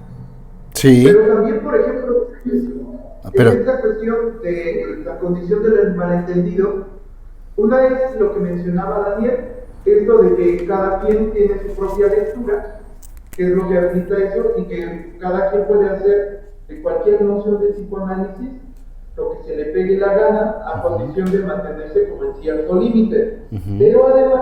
Speaker 1: Sí.
Speaker 4: Pero también, por ejemplo, en esta cuestión de la condición del malentendido, una es lo que mencionaba Daniel, esto de que cada quien tiene su propia lectura, que es lo que aplica eso, y que cada quien puede hacer de cualquier noción de psicoanálisis lo que se le pegue la gana, a condición de mantenerse como en cierto límite. Pero además,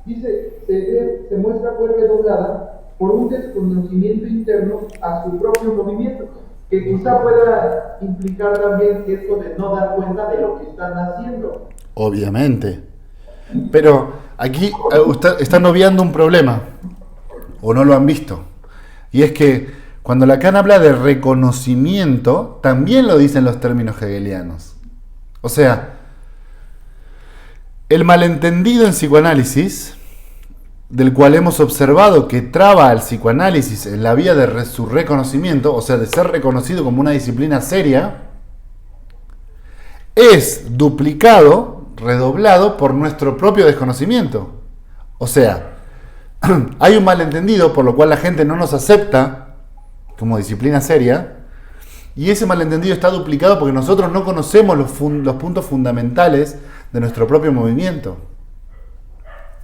Speaker 4: dice, se muestra pues redoblada por un desconocimiento interno a su propio movimiento, que quizá pueda implicar también esto de no dar cuenta de lo que están haciendo.
Speaker 1: Obviamente. Pero aquí están obviando un problema, o no lo han visto, y es que cuando Lacan habla de reconocimiento, también lo dicen los términos hegelianos. O sea, el malentendido en psicoanálisis, del cual hemos observado que traba al psicoanálisis en la vía de su reconocimiento, o sea, de ser reconocido como una disciplina seria, es duplicado, redoblado por nuestro propio desconocimiento. O sea, hay un malentendido por lo cual la gente no nos acepta como disciplina seria, y ese malentendido está duplicado porque nosotros no conocemos los puntos fundamentales de nuestro propio movimiento.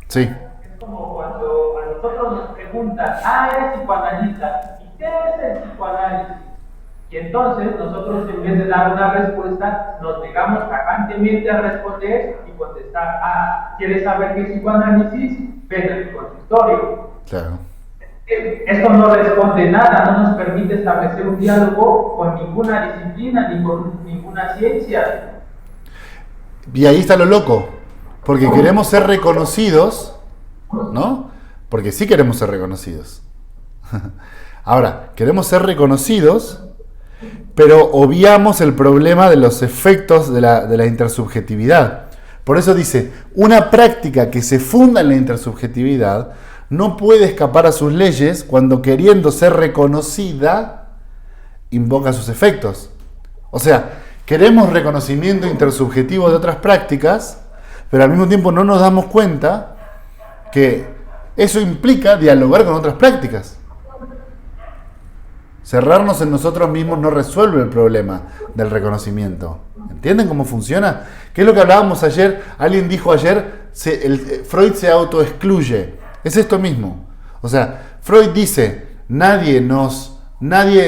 Speaker 1: Sí.
Speaker 2: Es como cuando a nosotros nos preguntan, eres psicoanalista, ¿y qué es el psicoanálisis? Y entonces nosotros, en vez de dar una respuesta, nos negamos tajantemente a responder y contestar, ¿quieres saber qué es psicoanálisis? Ven a mi consultorio.
Speaker 1: Claro.
Speaker 2: Esto no responde nada, no nos permite establecer un diálogo con ninguna disciplina ni con ninguna ciencia.
Speaker 1: Y ahí está lo loco, porque queremos ser reconocidos, ¿no? Porque sí queremos ser reconocidos. Ahora, queremos ser reconocidos, pero obviamos el problema de los efectos de la intersubjetividad. Por eso dice, una práctica que se funda en la intersubjetividad no puede escapar a sus leyes cuando, queriendo ser reconocida, invoca sus efectos. O sea, queremos reconocimiento intersubjetivo de otras prácticas, pero al mismo tiempo no nos damos cuenta que eso implica dialogar con otras prácticas. Cerrarnos en nosotros mismos no resuelve el problema del reconocimiento. ¿Entienden cómo funciona? ¿Qué es lo que hablábamos ayer? Alguien dijo ayer, Freud se autoexcluye. Es esto mismo. O sea, Freud dice, nadie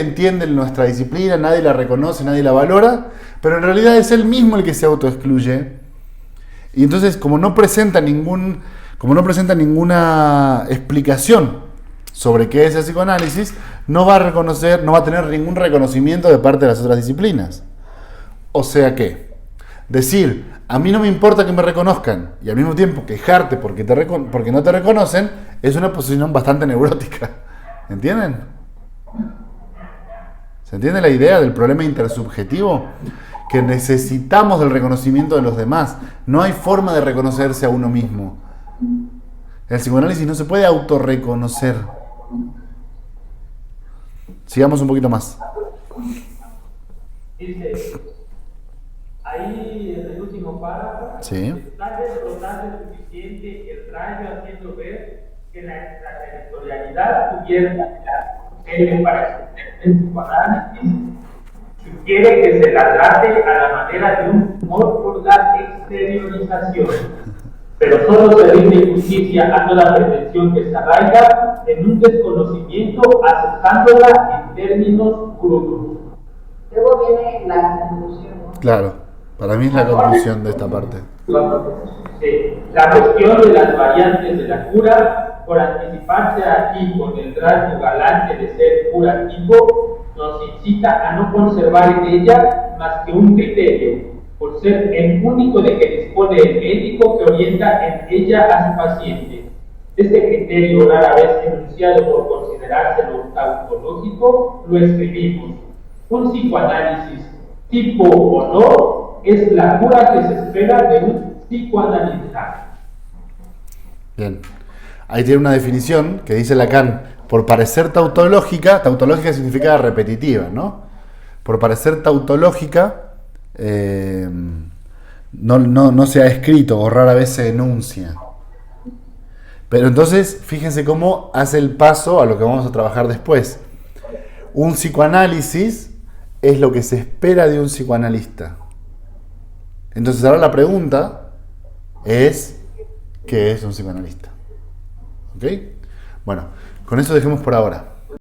Speaker 1: entiende nuestra disciplina, nadie la reconoce, nadie la valora, pero en realidad es él mismo el que se autoexcluye. Y entonces, como no presenta ninguna explicación sobre qué es el psicoanálisis, no va a tener ningún reconocimiento de parte de las otras disciplinas. O sea que, decir, a mí no me importa que me reconozcan, y al mismo tiempo quejarte porque no te reconocen, es una posición bastante neurótica. ¿Entienden? ¿Se entiende la idea del problema intersubjetivo? Que necesitamos del reconocimiento de los demás. No hay forma de reconocerse a uno mismo. El psicoanálisis no se puede autorreconocer. Sigamos un poquito más.
Speaker 2: Dice, ahí en el último párrafo,
Speaker 1: Sí.
Speaker 2: está desbrotando suficiente el rayo haciendo ver que la extraterritorialidad cubierta de la serie para extender el psicoanálisis sugiere que se la trate a la manera de un humor por la exteriorización, pero solo se rinde justicia a toda pretensión que se arraiga en un desconocimiento, aceptándola en términos crudos.
Speaker 3: Luego viene la conclusión, ¿no?
Speaker 1: Claro, para mí es la conclusión de esta parte.
Speaker 2: Sí, la cuestión de las variantes de la cura, por anticiparse aquí con el rasgo galante de ser curativo, nos incita a no conservar en ella más que un criterio, por ser el único de que dispone el médico que orienta en ella a su paciente. Este criterio, rara vez enunciado por considerárselo tautológico, lo escribimos. Un psicoanálisis tipo o no es la cura que se espera de un psicoanalista.
Speaker 1: Bien. Ahí tiene una definición que dice Lacan, por parecer tautológica significa repetitiva, ¿no? Por parecer tautológica, no se ha escrito o rara vez se enuncia. Pero entonces, fíjense cómo hace el paso a lo que vamos a trabajar después. Un psicoanálisis es lo que se espera de un psicoanalista. Entonces ahora la pregunta es, ¿qué es un psicoanalista? ¿Ok? Bueno, con eso dejemos por ahora.